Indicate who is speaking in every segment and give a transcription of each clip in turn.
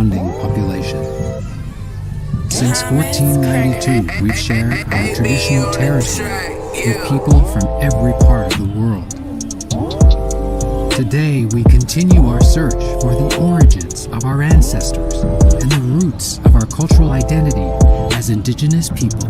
Speaker 1: surrounding population. Since 1492, we've shared our traditional territory with people from every part of the world. Today, we continue our search for the origins of our ancestors and the roots of our cultural identity as Indigenous people.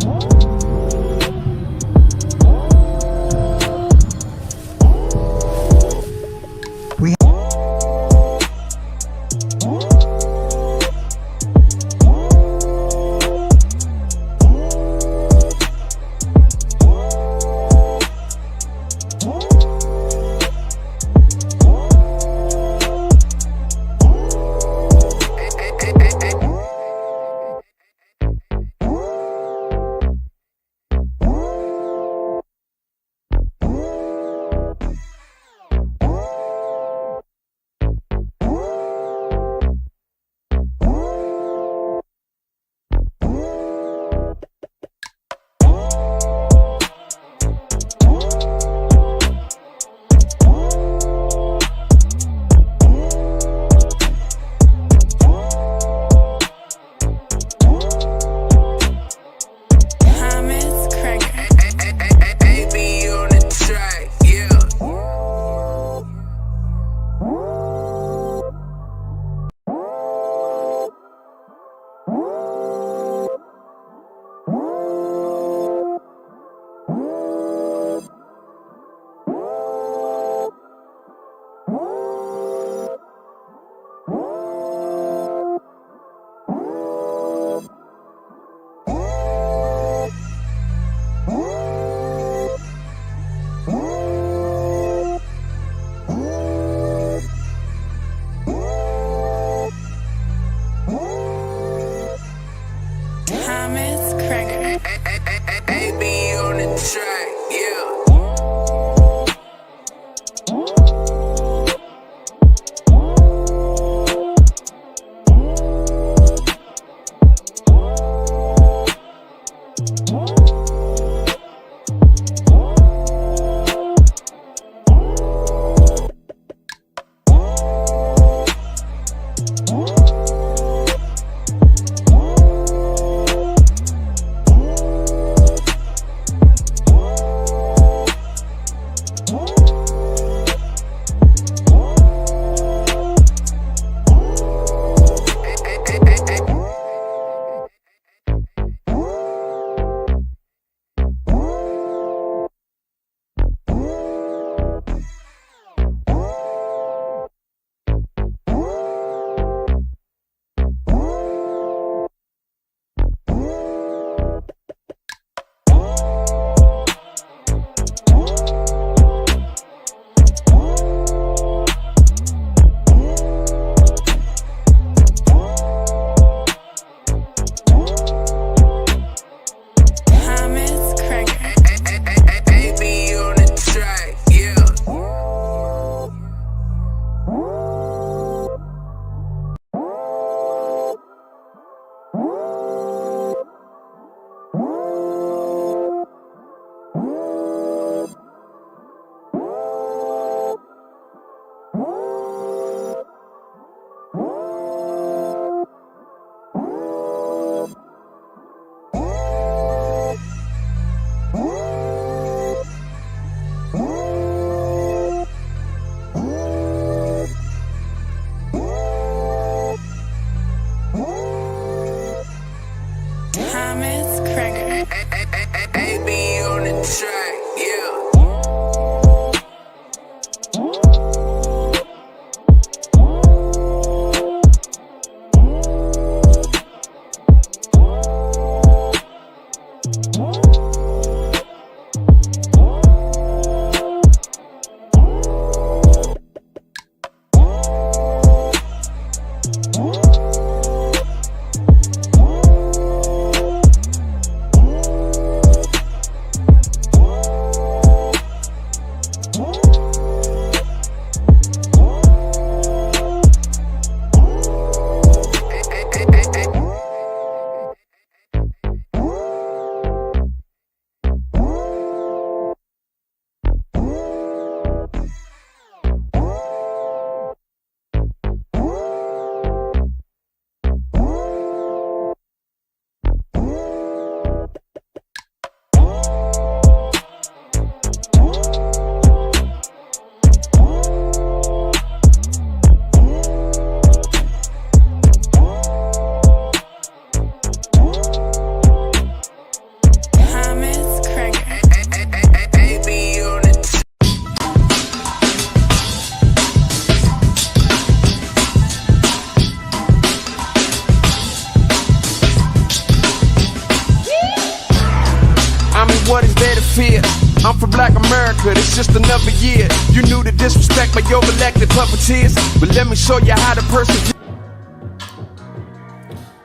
Speaker 2: fear. I'm from Black America, it's just another year. You knew the disrespect by your elected puppeteers, but let me show you how to persevere.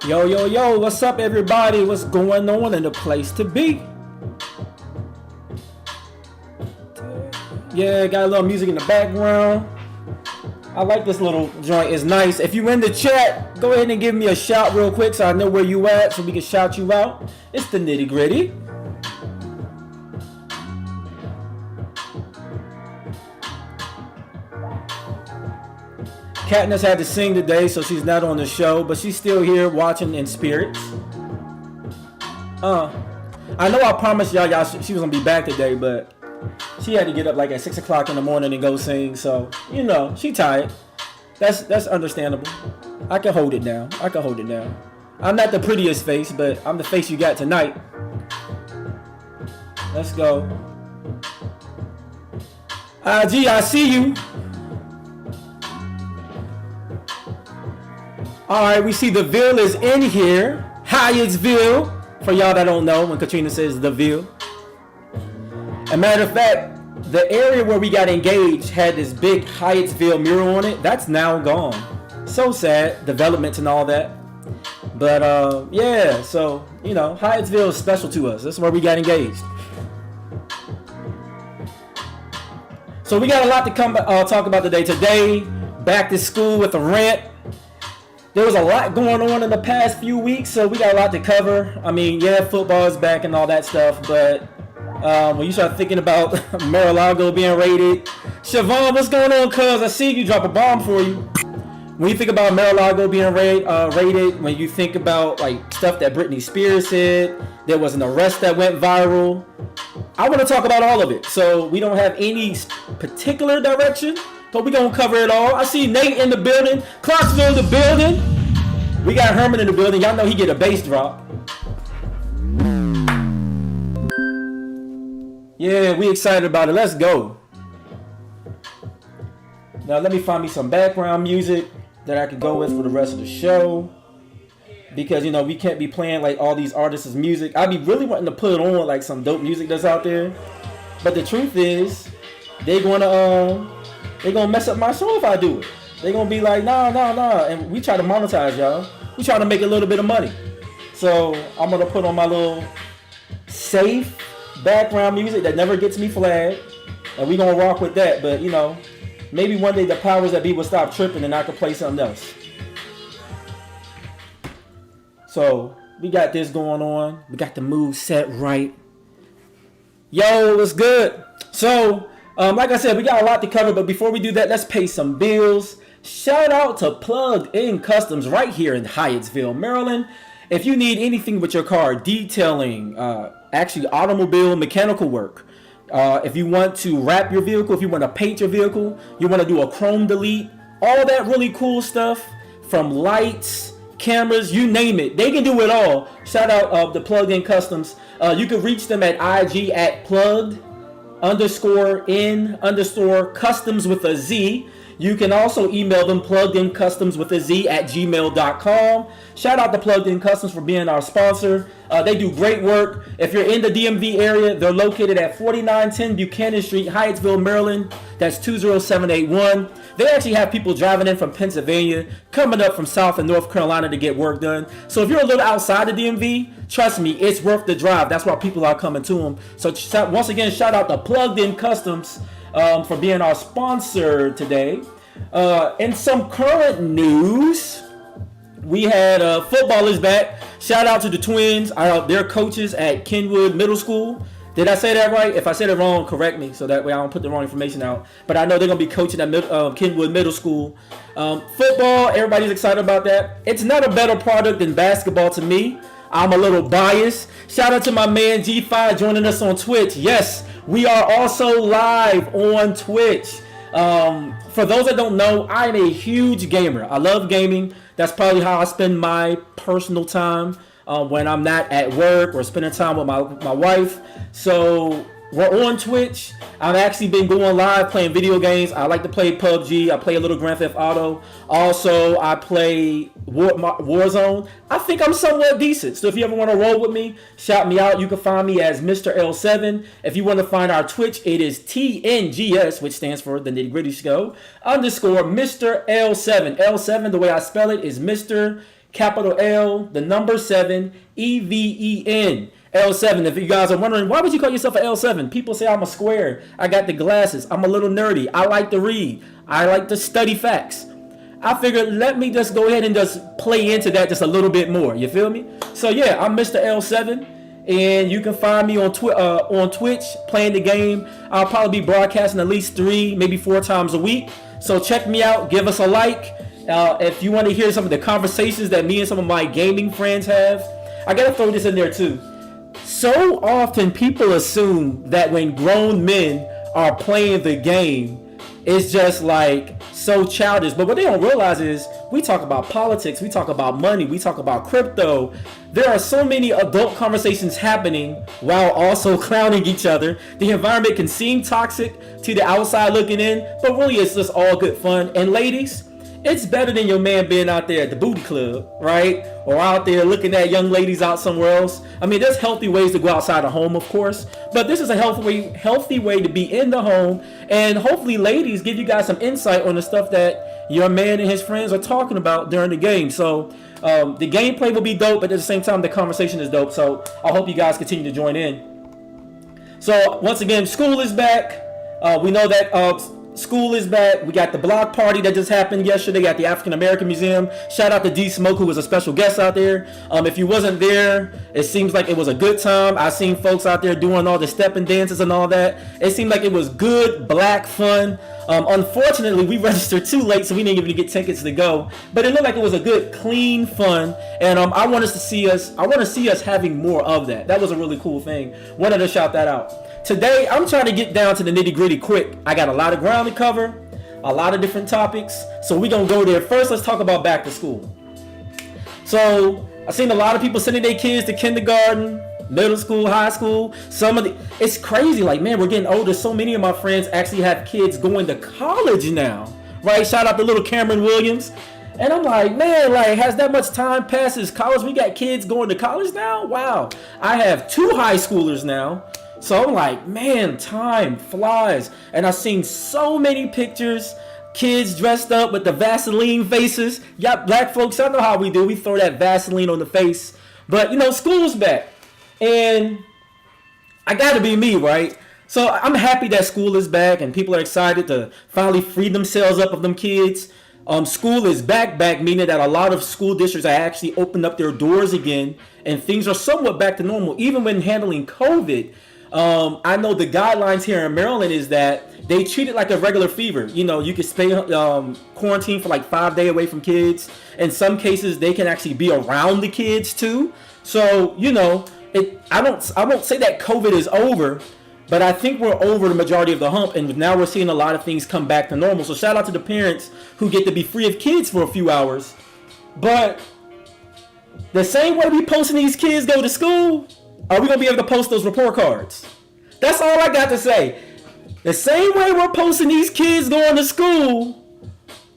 Speaker 3: Yo, what's up, everybody? What's going on in the place to be? Yeah, got a little music in the background. I like this little joint, it's nice. If you in the chat, go ahead and give me a shout real quick so I know where you at so we can shout you out. It's the Nitty Gritty. Katniss had to sing today, so she's not on the show, but she's still here watching in spirits. I know I promised y'all she was gonna be back today, but she had to get up like at 6 o'clock in the morning and go sing, so you know she tired. That's understandable. I can hold it down. I'm not the prettiest face, but I'm the face you got tonight. Let's go. G, I see you. All right, we see the Ville is in here. Hyattsville, for y'all that don't know, when Katrina says the Ville. As a matter of fact, the area where we got engaged had this big Hyattsville mural on it. That's now gone. So sad, developments and all that. But yeah, so you know, Hyattsville is special to us. That's where we got engaged. So we got a lot to talk about today. Today, back to school with a rant. There was a lot going on in the past few weeks, so we got a lot to cover. I mean, yeah, football is back and all that stuff, but when you start thinking about Mar-a-Lago being raided, Siobhan, what's going on, cuz? I see you drop a bomb for you. When you think about Mar-a-Lago being raided, when you think about like stuff that Britney Spears said, there was an arrest that went viral. I want to talk about all of it, so we don't have any particular direction, but we're going to cover it all. I see Nate in the building, Clarksville in the building. We got Herman in the building. Y'all know he get a bass drop. Yeah, we excited about it. Let's go. Now let me find me some background music that I can go with for the rest of the show. Because, you know, we can't be playing like all these artists' music. I be really wanting to put on like some dope music that's out there. But the truth is, they're gonna mess up my show if I do it. They're gonna be like, nah. And we try to monetize, y'all. We try to make a little bit of money. So I'm gonna put on my little safe background music that never gets me flagged. And we gonna rock with that. But, you know, maybe one day the powers that be will stop tripping and I can play something else. So we got this going on. We got the mood set right. Yo, what's good? So, like I said, we got a lot to cover, but before we do that, let's pay some bills. Shout out to Plugged In Customz right here in Hyattsville, Maryland. If you need anything with your car, detailing, actually automobile mechanical work, if you want to wrap your vehicle, if you want to paint your vehicle, you want to do a chrome delete, all that really cool stuff, from lights, cameras, you name it, they can do it all. Shout out the Plugged In Customz. You can reach them at IG at plugged_in_customz with a Z. You can also email them pluggedincustomz with a Z at gmail.com. Shout out to Plugged In Customz for being our sponsor. They do great work. If you're in the DMV area, they're located at 4910 Buchanan Street, Hyattsville, Maryland. That's 20781. They actually have people driving in from Pennsylvania, coming up from South and North Carolina to get work done. So if you're a little outside the DMV, trust me, it's worth the drive. That's why people are coming to them. So once again, shout out to Plugged In Customz for being our sponsor today. In some current news, we had football is back. Shout out to the Twins, their coaches at Kenwood Middle School. Did I say that right? If I said it wrong, correct me so that way I don't put the wrong information out. But I know they're going to be coaching at Kenwood Middle School. Football, everybody's excited about that. It's not a better product than basketball to me. I'm a little biased. Shout out to my man G5 joining us on Twitch. Yes, we are also live on Twitch. For those that don't know, I'm a huge gamer. I love gaming. That's probably how I spend my personal time when I'm not at work or spending time with my wife. So We're on Twitch. I've actually been going live playing video games. I like to play PUBG. I play a little Grand Theft Auto. Also, I play Warzone. I think I'm somewhat decent. So if you ever want to roll with me, shout me out. You can find me as Mr. L7. If you want to find our Twitch, it is TNGS, which stands for The Nitty Gritty Show, _ Mr. L7. L7, the way I spell it, is Mr. capital L, the number 7, EVEN. L7. If you guys are wondering, why would you call yourself an L7? People say I'm a square. I got the glasses. I'm a little nerdy. I like to read. I like to study facts. I figured let me just go ahead and just play into that just a little bit more. You feel me? So yeah, I'm Mr. L7, and you can find me on Twitch playing the game. I'll probably be broadcasting at least 3, maybe 4 times a week. So check me out. Give us a like. If you want to hear some of the conversations that me and some of my gaming friends have, I gotta throw this in there too. So often people assume that when grown men are playing the game, it's just like so childish. But what they don't realize is we talk about politics, we talk about money, we talk about crypto. There are so many adult conversations happening while also clowning each other. The environment can seem toxic to the outside looking in, but really it's just all good fun. And ladies, it's better than your man being out there at the booty club, right? Or out there looking at young ladies out somewhere else. I mean, there's healthy ways to go outside the home, of course. But this is a healthy way to be in the home. And hopefully, ladies, give you guys some insight on the stuff that your man and his friends are talking about during the game. So the gameplay will be dope, but at the same time, the conversation is dope. So I hope you guys continue to join in. So once again, school is back. We know that school is back. We got the block party that just happened yesterday at the African American Museum. Shout out to D Smoke, who was a special guest out there. If you wasn't there, it seems like it was a good time. I seen folks out there doing all the stepping dances and all that. It seemed like it was good black fun. Unfortunately, we registered too late, so we didn't even get tickets to go. But it looked like it was a good, clean fun, and I want to see us having more of that. That was a really cool thing. Wanted to shout that out. Today, I'm trying to get down to the nitty gritty quick. I got a lot of ground to cover, a lot of different topics, so we're gonna go there. First, let's talk about back to school. So I've seen a lot of people sending their kids to kindergarten, middle school, high school. It's crazy. Like, man, we're getting older. So many of my friends actually have kids going to college now, right? Shout out to little Cameron Williams. And I'm like, man, like, has that much time passed since college? We got kids going to college now? Wow. I have 2 high schoolers now. So I'm like, man, time flies. And I've seen so many pictures, kids dressed up with the Vaseline faces. Yeah, black folks, I know how we do. We throw that Vaseline on the face. But, school's back. And I gotta be me, right? So I'm happy that school is back and people are excited to finally free themselves up of them kids. School is back, meaning that a lot of school districts are actually opened up their doors again. And things are somewhat back to normal, even when handling COVID. I know the guidelines here in Maryland is that they treat it like a regular fever. You can stay quarantine for like 5 days away from kids. In some cases, they can actually be around the kids too. So, I won't say that COVID is over, but I think we're over the majority of the hump, and now we're seeing a lot of things come back to normal. So shout out to the parents who get to be free of kids for a few hours. But the same way we posting these kids go to school, are we going to be able to post those report cards? That's all I got to say. The same way we're posting these kids going to school,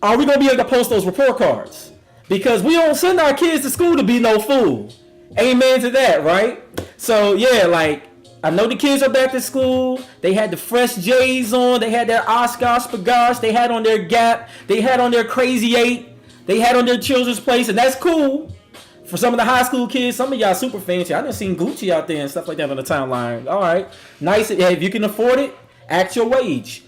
Speaker 3: are we going to be able to post those report cards? Because we don't send our kids to school to be no fool. Amen to that, right? So, yeah, like, I know the kids are back to school. They had the fresh J's on. They had their Oscar Spagars. They had on their Gap. They had on their Crazy 8. They had on their Children's Place, and that's cool. For some of the high school kids, some of y'all super fancy. I done seen Gucci out there and stuff like that on the timeline. All right. Nice. If you can afford it, act your wage.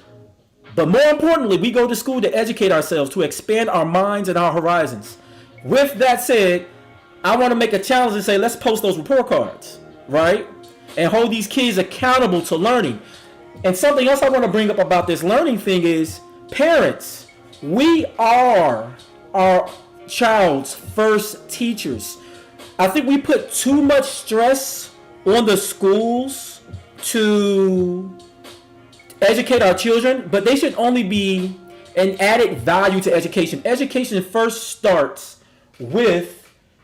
Speaker 3: But more importantly, we go to school to educate ourselves, to expand our minds and our horizons. With that said, I want to make a challenge and say, let's post those report cards, right? And hold these kids accountable to learning. And something else I want to bring up about this learning thing is, parents, we are our child's first teachers. I think we put too much stress on the schools to educate our children, but they should only be an added value to education. Education first starts with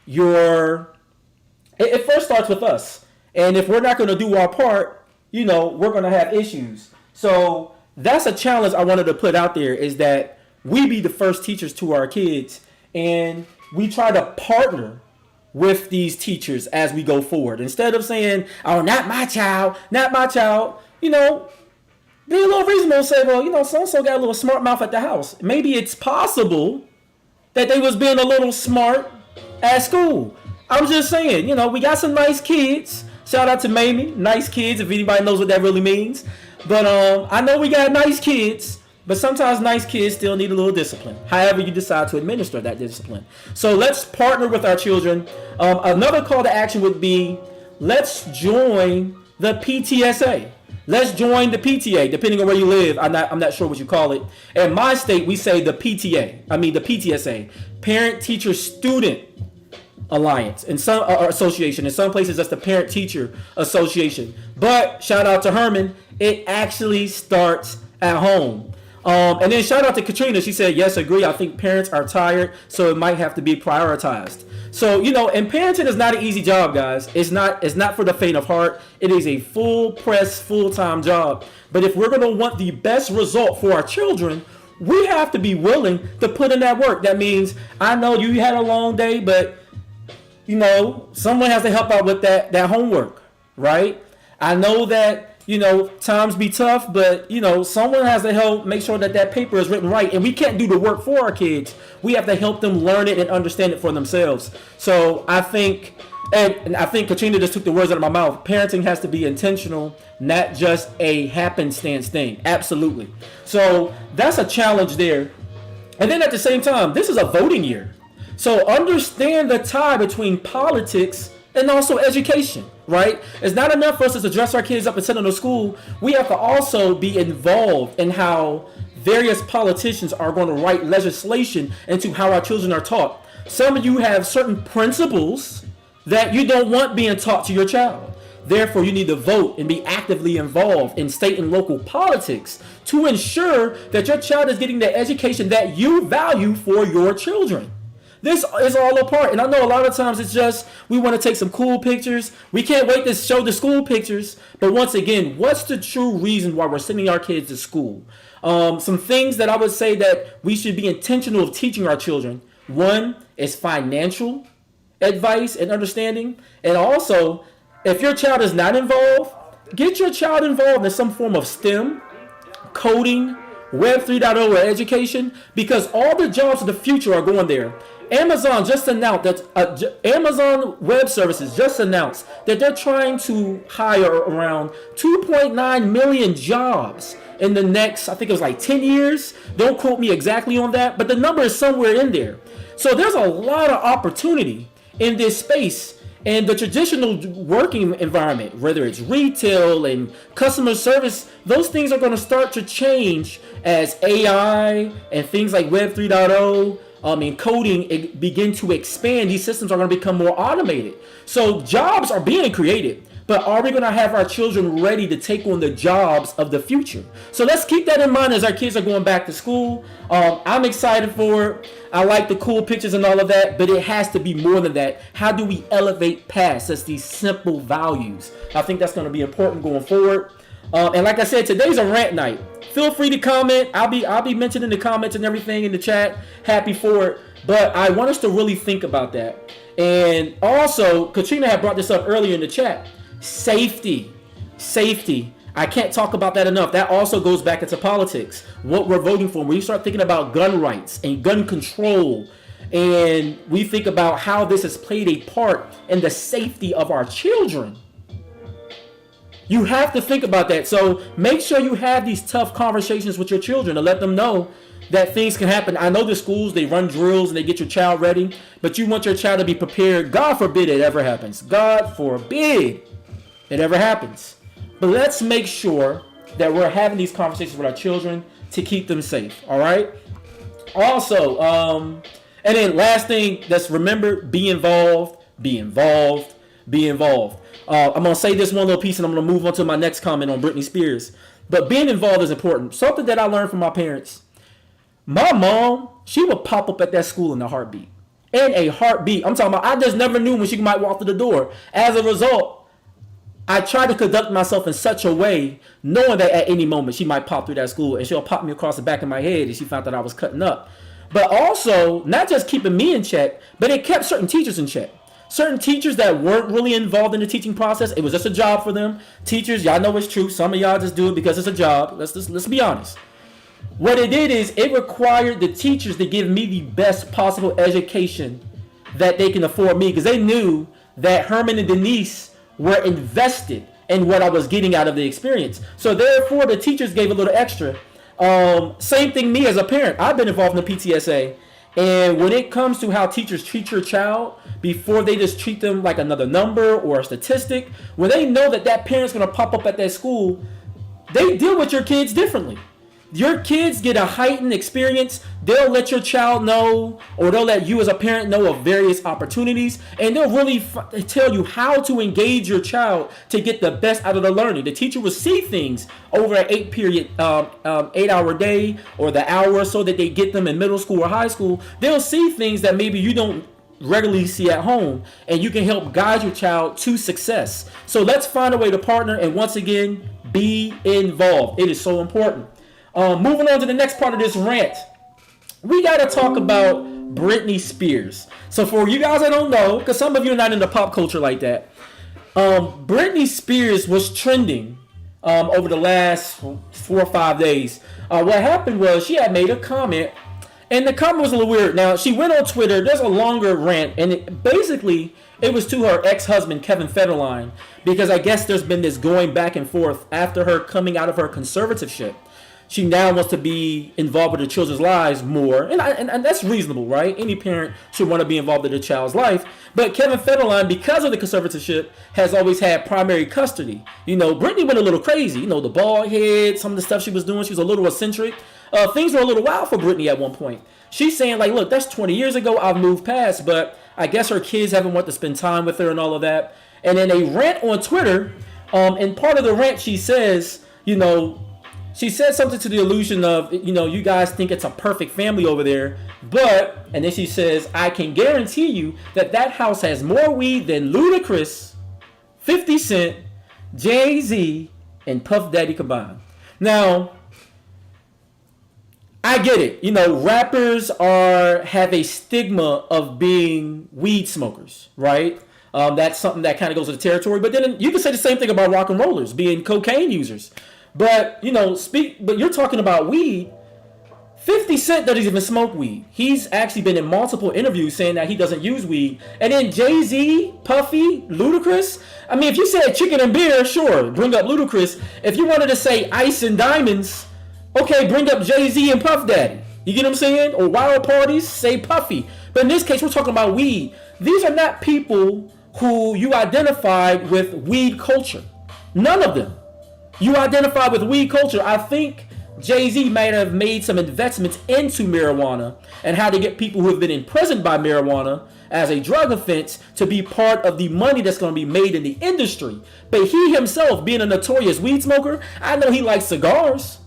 Speaker 3: it first starts with us. And if we're not going to do our part, we're going to have issues. So that's a challenge I wanted to put out there, is that we be the first teachers to our kids, and we try to partner with these teachers as we go forward. Instead of saying, oh, not my child, be a little reasonable and say, well, so-and-so got a little smart mouth at the house. Maybe it's possible that they was being a little smart at school. I'm just saying, we got some nice kids. Shout out to Mamie, nice kids, if anybody knows what that really means. But I know we got nice kids, but sometimes nice kids still need a little discipline, however you decide to administer that discipline. So let's partner with our children. Another call to action would be, let's join the PTSA. Let's join the PTA, depending on where you live. I'm not sure what you call it. In my state, we say the PTSA, Parent Teacher Student Alliance, in some association. In some places, that's the Parent Teacher Association. But shout out to Herman, it actually starts at home. And then shout out to Katrina. She said, yes, agree. I think parents are tired, so it might have to be prioritized. So, and parenting is not an easy job, guys. It's not for the faint of heart. It is a full-time job. But if we're going to want the best result for our children, we have to be willing to put in that work. That means, I know you had a long day, but, someone has to help out with that homework, right? I know that, times be tough, but, someone has to help make sure that paper is written right. And we can't do the work for our kids. We have to help them learn it and understand it for themselves. So I think, and I think Katrina just took the words out of my mouth, parenting has to be intentional, not just a happenstance thing. Absolutely. So that's a challenge there. And then at the same time, this is a voting year. So understand the tie between politics and also education, right? It's not enough for us to dress our kids up and send them to school. We have to also be involved in how various politicians are going to write legislation into how our children are taught. Some of you have certain principles that you don't want being taught to your child. Therefore, you need to vote and be actively involved in state and local politics to ensure that your child is getting the education that you value for your children. This is all a part. And I know a lot of times it's just, we want to take some cool pictures. We can't wait to show the school pictures. But once again, what's the true reason why we're sending our kids to school? Some things that I would say that we should be intentional of teaching our children. One is financial advice and understanding. And also, if your child is not involved, get your child involved in some form of STEM, coding, Web 3.0 or education, because all the jobs of the future are going there. Amazon just announced that Amazon Web Services just announced that they're trying to hire around 2.9 million jobs in the next, I think it was like 10 years. Don't quote me exactly on that, but the number is somewhere in there. So there's a lot of opportunity in this space. And the traditional working environment, whether it's retail and customer service, those things are going to start to change as AI and things like Web 3.0 and coding begin to expand. These systems are going to become more automated. So jobs are being created, but are we going to have our children ready to take on the jobs of the future? So let's keep that in mind as our kids are going back to school. I'm excited for it. I like the cool pictures and all of that, but it has to be more than that. How do we elevate past just these simple values? I think that's going to be important going forward. And like I said, today's a rant night. Feel free to comment. I'll be mentioning the comments and everything in the chat. Happy for it. But I want us to really think about that. And also, Katrina had brought this up earlier in the chat. Safety. I can't talk about that enough. That also goes back into politics. What we're voting for. When you start thinking about gun rights and gun control, and we think about how this has played a part in the safety of our children, you have to think about that. So make sure you have these tough conversations with your children to let them know that things can happen. I know the schools, they run drills and they get your child ready, but you want your child to be prepared. God forbid it ever happens. God forbid it ever happens. But let's make sure that we're having these conversations with our children to keep them safe. All right. Also, and then last thing, let's remember, be involved. I'm going to say this one little piece and I'm going to move on to my next comment on Britney Spears. But being involved is important. Something that I learned from my parents. My mom, she would pop up at that school in a heartbeat. In a heartbeat. I'm talking about, I just never knew when she might walk through the door. As a result, I try to conduct myself in such a way, knowing that at any moment she might pop through that school and she'll pop me across the back of my head if she found that I was cutting up. But also, not just keeping me in check, but it kept certain teachers in check. Certain teachers that weren't really involved in the teaching process, it was just a job for them. Teachers, y'all know it's true. Some of y'all just do it because it's a job. Let's be honest. What it did is it required the teachers to give me the best possible education that they can afford me, because they knew that Herman and Denise were invested in what I was getting out of the experience. So therefore, the teachers gave a little extra. Same thing me as a parent. I've been involved in the PTSA. And when it comes to how teachers treat your child, before they just treat them like another number or a statistic, when they know that that parent's going to pop up at that school, they deal with your kids differently. Your kids get a heightened experience. They'll let your child know, or they'll let you as a parent know of various opportunities, and they'll really tell you how to engage your child to get the best out of the learning. The teacher will see things over an 8-hour day, or the hour or so that they get them in middle school or high school. They'll see things that maybe you don't regularly see at home, and you can help guide your child to success. So let's find a way to partner, and once again, be involved. It is so important. Moving on to the next part of this rant, we got to talk about Britney Spears. So for you guys that don't know, because some of you are not into pop culture like that, Britney Spears was trending over the last 4 or 5 days. What happened was she had made a comment, and the comment was a little weird. Now, she went on Twitter. There's a longer rant, and it was to her ex-husband, Kevin Federline, because I guess there's been this going back and forth after her coming out of her conservatorship. She now wants to be involved with her children's lives more. And that's reasonable, right? Any parent should want to be involved in their child's life. But Kevin Federline, because of the conservatorship, has always had primary custody. You know, Britney went a little crazy. You know, the bald head, some of the stuff she was doing, she was a little eccentric. Things were a little wild for Britney at one point. She's saying, like, look, that's 20 years ago. I've moved past. But I guess her kids haven't wanted to spend time with her and all of that. And then a rant on Twitter. And part of the rant, she says, you know, she said something to the illusion of, you know, you guys think it's a perfect family over there, but, and then she says, I can guarantee you that house has more weed than Ludacris, 50 Cent, Jay-Z, and Puff Daddy combined. Now, I get it. You know, rappers have a stigma of being weed smokers, right? That's something that kind of goes with the territory. But then you can say the same thing about rock and rollers being cocaine users. But, you know, but you're talking about weed. 50 Cent doesn't even smoke weed. He's actually been in multiple interviews saying that he doesn't use weed. And then Jay-Z, Puffy, Ludacris. I mean, if you said chicken and beer, sure, bring up Ludacris. If you wanted to say ice and diamonds, okay, bring up Jay-Z and Puff Daddy. You get what I'm saying? Or wild parties, say Puffy. But in this case, we're talking about weed. These are not people who you identified with weed culture. None of them. You identify with weed culture. I think Jay-Z might have made some investments into marijuana and how to get people who have been imprisoned by marijuana as a drug offense to be part of the money that's going to be made in the industry. But he himself, being a notorious weed smoker, I know he likes cigars.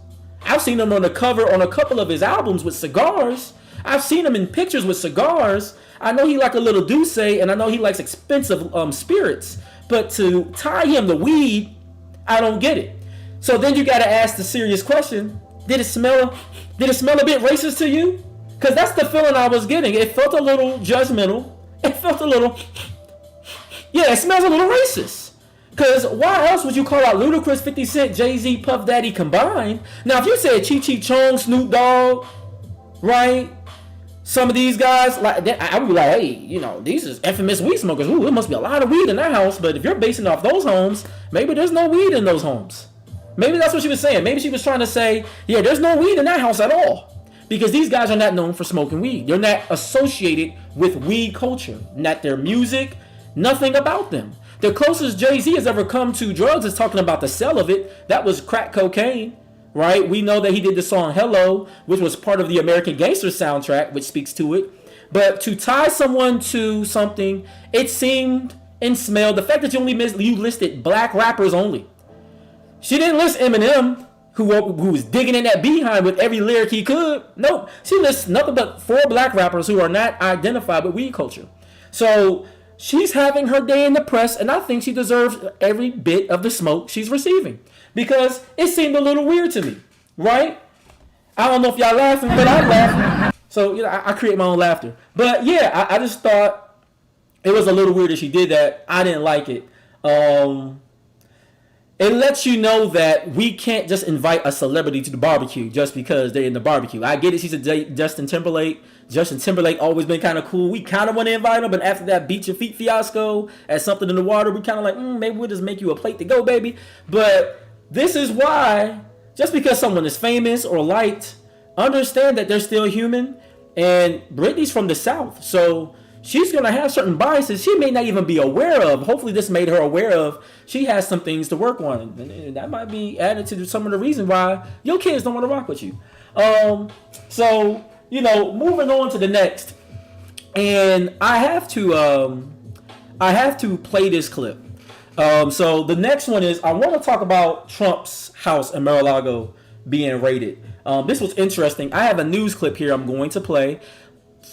Speaker 3: I've seen him on the cover on a couple of his albums with cigars. I've seen him in pictures with cigars. I know he likes a little douce, and I know he likes expensive spirits. But to tie him to weed, I don't get it. So then you got to ask the serious question: Did it smell a bit racist to you? Because that's the feeling I was getting. It felt a little judgmental. It felt a little, yeah, it smells a little racist. Because why else would you call out Ludacris, 50 Cent, Jay-Z, Puff Daddy combined? Now, if you said Cheech and Chong, Snoop Dogg, right? Some of these guys, like, I would be like, hey, you know, these is infamous weed smokers. Ooh, there must be a lot of weed in their house. But if you're basing off those homes, maybe there's no weed in those homes. Maybe that's what she was saying. Maybe she was trying to say, yeah, there's no weed in that house at all. Because these guys are not known for smoking weed. They're not associated with weed culture. Not their music, nothing about them. The closest Jay-Z has ever come to drugs is talking about the sale of it. That was crack cocaine, right? We know that he did the song Hello, which was part of the American Gangster soundtrack, which speaks to it. But to tie someone to something, it seemed and smelled. The fact that you listed black rappers only. She didn't list Eminem, who was digging in that behind with every lyric he could. Nope. She lists nothing but 4 black rappers who are not identified with weed culture. So she's having her day in the press, and I think she deserves every bit of the smoke she's receiving because it seemed a little weird to me, right? I don't know if y'all laughing, but I'm laughing. So, you know, I create my own laughter. But yeah, I just thought it was a little weird that she did that. I didn't like it. It lets you know that we can't just invite a celebrity to the barbecue just because they're in the barbecue. I get it. She's a Justin Timberlake. Justin Timberlake always been kind of cool. We kind of want to invite him, but after that Beat Your Feet fiasco at Something in the Water, we kind of like, maybe we'll just make you a plate to go, baby. But this is why, just because someone is famous or liked, understand that they're still human. And Britney's from the South, so she's going to have certain biases she may not even be aware of. Hopefully this made her aware of. She has some things to work on, and that might be added to some of the reason why your kids don't want to rock with you. So, you know, moving on to the next, and I have to play this clip. So the next one is, I want to talk about Trump's house in Mar-a-Lago being raided. This was interesting. I have a news clip here I'm going to play.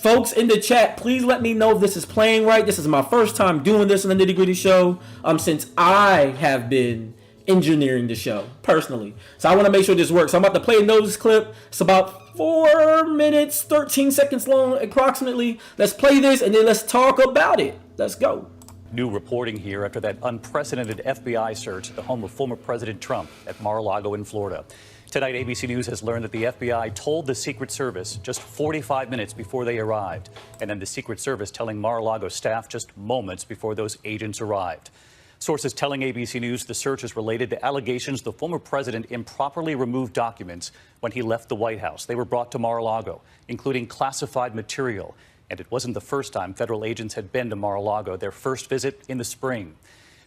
Speaker 3: Folks in the chat, please let me know if this is playing right. This is my first time doing this on the Nitty Gritty Show since I have been engineering the show personally. So I want to make sure this works. So I'm about to play a news clip. It's about 4 minutes, 13 seconds long approximately. Let's play this and then let's talk about it. Let's go.
Speaker 4: New reporting here after that unprecedented FBI search at the home of former President Trump at Mar-a-Lago in Florida. Tonight, ABC News has learned that the FBI told the Secret Service just 45 minutes before they arrived, and then the Secret Service telling Mar-a-Lago staff just moments before those agents arrived. Sources telling ABC News the search is related to allegations the former president improperly removed documents when he left the White House. They were brought to Mar-a-Lago, including classified material. And it wasn't the first time federal agents had been to Mar-a-Lago, their first visit in the spring.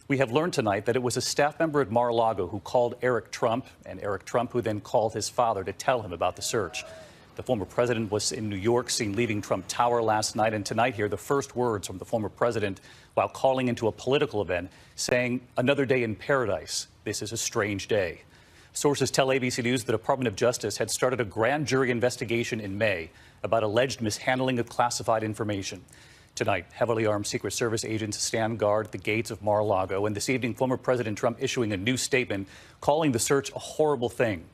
Speaker 4: We have learned tonight that it was a staff member at Mar-a-Lago who called Eric Trump, and Eric Trump who then called his father to tell him about the search. The former president was in New York, seen leaving Trump Tower last night, and tonight here the first words from the former president while calling into a political event, saying, "Another day in paradise. This is a strange day." Sources tell ABC News the Department of Justice had started a grand jury investigation in May about alleged mishandling of classified information. Tonight, heavily armed Secret Service agents stand guard at the gates of Mar-a-Lago, and this evening, former President Trump issuing a new statement calling the search a horrible thing.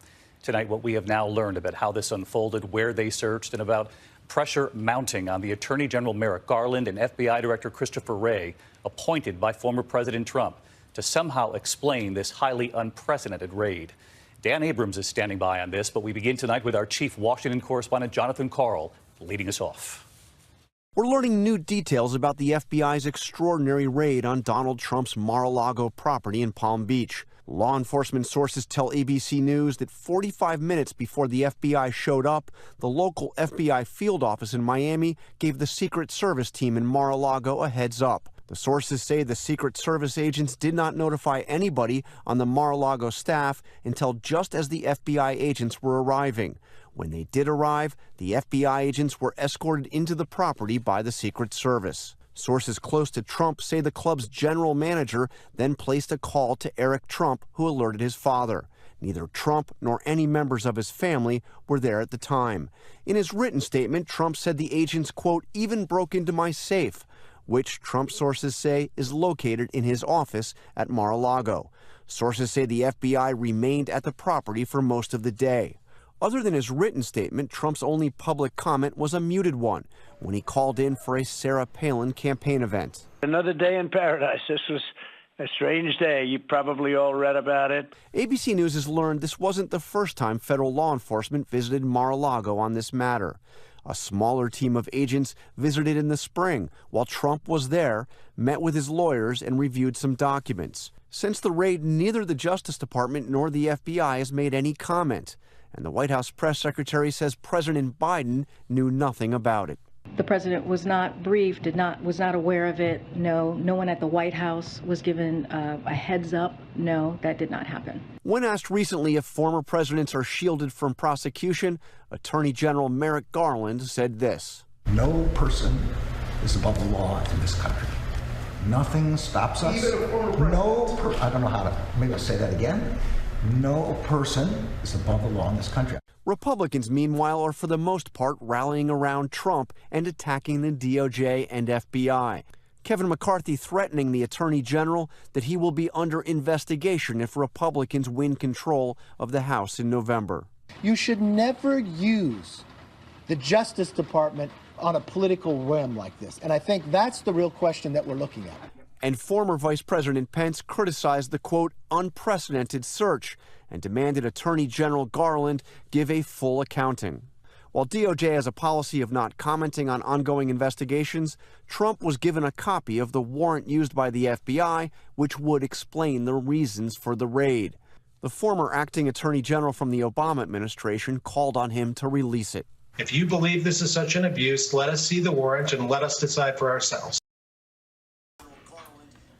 Speaker 4: Tonight, what we have now learned about how this unfolded, where they searched, and about pressure mounting on the Attorney General Merrick Garland and FBI Director Christopher Wray, appointed by former President Trump, to somehow explain this highly unprecedented raid. Dan Abrams is standing by on this, but we begin tonight with our chief Washington correspondent, Jonathan Karl, leading us off.
Speaker 5: We're learning new details about the FBI's extraordinary raid on Donald Trump's Mar-a-Lago property in Palm Beach. Law enforcement sources tell ABC News that 45 minutes before the FBI showed up, the local FBI field office in Miami gave the Secret Service team in Mar-a-Lago a heads up. The sources say the Secret Service agents did not notify anybody on the Mar-a-Lago staff until just as the FBI agents were arriving. When they did arrive, the FBI agents were escorted into the property by the Secret Service. Sources close to Trump say the club's general manager then placed a call to Eric Trump, who alerted his father. Neither Trump nor any members of his family were there at the time. In his written statement, Trump said the agents, quote, even broke into my safe, which Trump sources say is located in his office at Mar-a-Lago. Sources say the FBI remained at the property for most of the day. Other than his written statement, Trump's only public comment was a muted one when he called in for a Sarah Palin campaign event.
Speaker 6: Another day in paradise. This was a strange day. You probably all read about it.
Speaker 5: ABC News has learned this wasn't the first time federal law enforcement visited Mar-a-Lago on this matter. A smaller team of agents visited in the spring while Trump was there, met with his lawyers, and reviewed some documents. Since the raid, neither the Justice Department nor the FBI has made any comment. And the White House press secretary says President Biden knew nothing about it.
Speaker 7: The president was not briefed, was not aware of it. No one at the White House was given a heads up. No, that did not happen.
Speaker 5: When asked recently if former presidents are shielded from prosecution, Attorney General Merrick Garland said this.
Speaker 8: No person is above the law in this country. Nothing stops us. Even a former president. I don't know how to, maybe I'll say that again. No person is above the law in this country.
Speaker 5: Republicans, meanwhile, are for the most part rallying around Trump and attacking the DOJ and FBI. Kevin McCarthy threatening the Attorney General that he will be under investigation if Republicans win control of the House in November.
Speaker 9: You should never use the Justice Department on a political whim like this. And I think that's the real question that we're looking at.
Speaker 5: And former Vice President Pence criticized the, quote, unprecedented search and demanded Attorney General Garland give a full accounting. While DOJ has a policy of not commenting on ongoing investigations, Trump was given a copy of the warrant used by the FBI, which would explain the reasons for the raid. The former acting Attorney General from the Obama administration called on him to release it.
Speaker 10: If you believe this is such an abuse, let us see the warrant and let us decide for ourselves.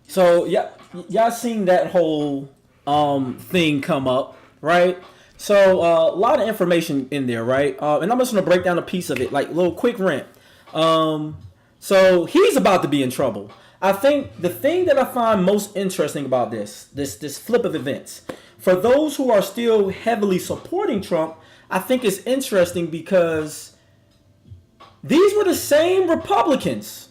Speaker 3: So y'all seen that whole thing come up, right? So a lot of information in there, right? And I'm just gonna break down a piece of it, like a little quick rant. So he's about to be in trouble. I think the thing that I find most interesting about this flip of events, for those who are still heavily supporting Trump, I think it's interesting because these were the same Republicans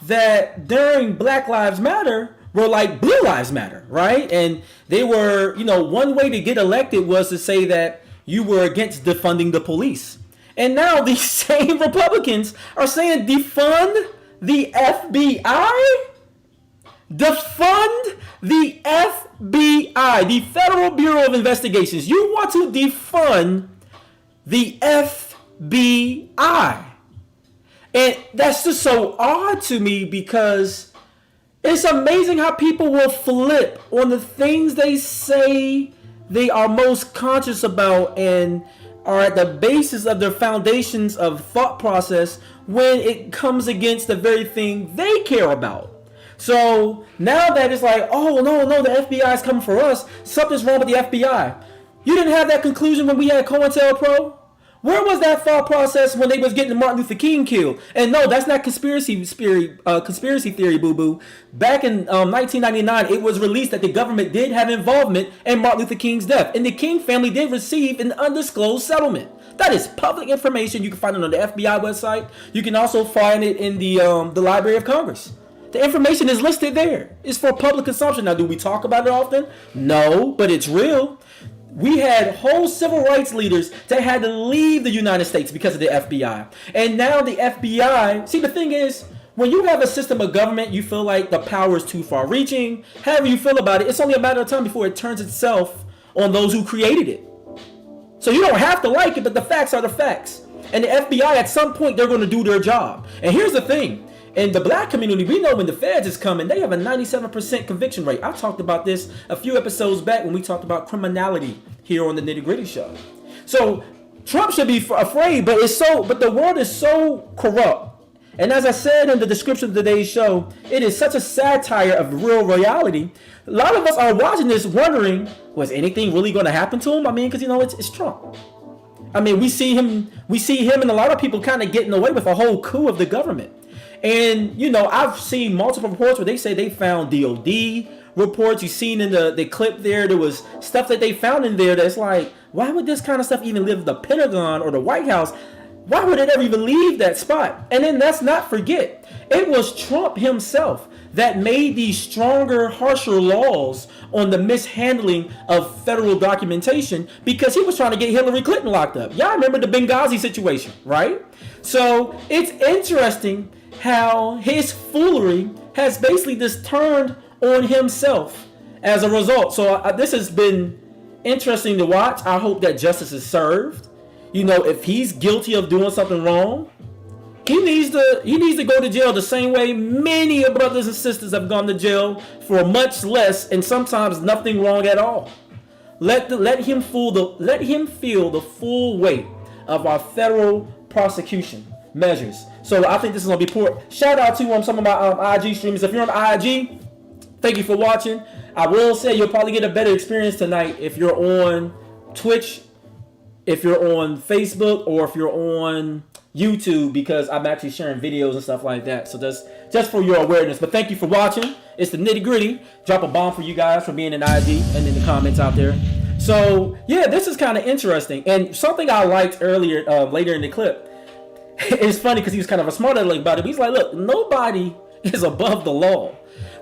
Speaker 3: that during Black Lives Matter were like Blue Lives Matter, right? And they were, one way to get elected was to say that you were against defunding the police. And now these same Republicans are saying defund the FBI? Defund the FBI, the Federal Bureau of Investigations. You want to defund the FBI. And that's just so odd to me because it's amazing how people will flip on the things they say they are most conscious about and are at the basis of their foundations of thought process when it comes against the very thing they care about. So now that it's like, oh, no, the FBI is coming for us. Something's wrong with the FBI. You didn't have that conclusion when we had COINTELPRO? Where was that thought process when they was getting Martin Luther King killed? And no, that's not conspiracy theory, boo-boo. Back in 1999, it was released that the government did have involvement in Martin Luther King's death. And the King family did receive an undisclosed settlement. That is public information. You can find it on the FBI website. You can also find it in the Library of Congress. The information is listed there. It's for public consumption. Now, do we talk about it often? No, but it's real. We had whole civil rights leaders that had to leave the United States because of the FBI. And now the FBI, see, the thing is, when you have a system of government, you feel like the power is too far reaching. However you feel about it, it's only a matter of time before it turns itself on those who created it. So you don't have to like it, but the facts are the facts. And the FBI, at some point, they're going to do their job. And here's the thing. In the black community, we know when the feds is coming, they have a 97% conviction rate. I talked about this a few episodes back when we talked about criminality here on the Nitty Gritty Show. So Trump should be afraid, but the world is so corrupt. And as I said in the description of today's show, it is such a satire of real reality. A lot of us are watching this wondering, was anything really going to happen to him? I mean, because it's Trump. I mean, we see him and a lot of people kind of getting away with a whole coup of the government. And, I've seen multiple reports where they say they found DOD reports. You've seen in the clip there was stuff that they found in there that's like, why would this kind of stuff even leave the Pentagon or the White House? Why would it ever even leave that spot? And then let's not forget, it was Trump himself that made these stronger, harsher laws on the mishandling of federal documentation because he was trying to get Hillary Clinton locked up. Y'all remember the Benghazi situation, right? So it's interesting how his foolery has basically just turned on himself as a result. So this has been interesting to watch. I hope that justice is served. If he's guilty of doing something wrong, he needs to go to jail the same way many brothers and sisters have gone to jail for much less and sometimes nothing wrong at all. Let him feel the full weight of our federal prosecution measures. So I think this is gonna be poor. Shout out to some of my IG streamers. If you're on IG, thank you for watching. I will say you'll probably get a better experience tonight if you're on Twitch, if you're on Facebook, or if you're on YouTube, because I'm actually sharing videos and stuff like that. So that's just for your awareness. But thank you for watching. It's the Nitty Gritty. Drop a bomb for you guys for being in IG and in the comments out there. So yeah, this is kind of interesting. And something I liked earlier, later in the clip, it's funny because he was kind of a smart aleck about it. He's like, look, nobody is above the law.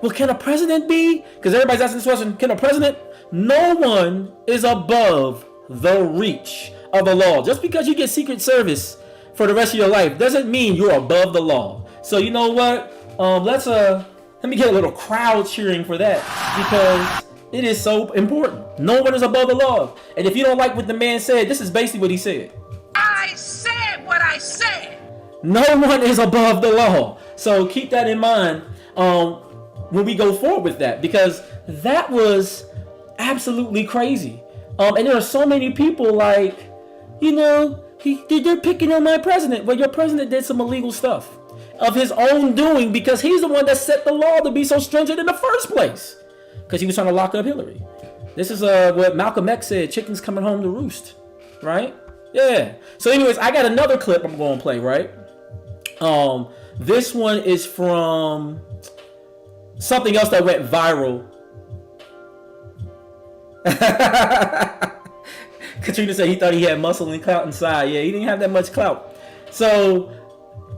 Speaker 3: Well, can a president be? Because everybody's asking this question, can a president? No one is above the reach of the law. Just because you get Secret Service for the rest of your life doesn't mean you're above the law. So you know what? Let me get a little crowd cheering for that, because it is so important. No one is above the law. And if you don't like what the man said, this is basically what he said.
Speaker 11: I said what I said.
Speaker 3: No one is above the law. So keep that in mind when we go forward with that, because that was absolutely crazy. And there are so many people like, you know, they're picking on my president. Well, your president did some illegal stuff of his own doing, because he's the one that set the law to be so stringent in the first place, because he was trying to lock up Hillary. This is what Malcolm X said, chickens coming home to roost, right? Yeah. So anyways, I got another clip I'm going to play, right? This one is from something else that went viral. Katrina said he thought he had muscle and clout inside. Yeah, he didn't have that much clout. So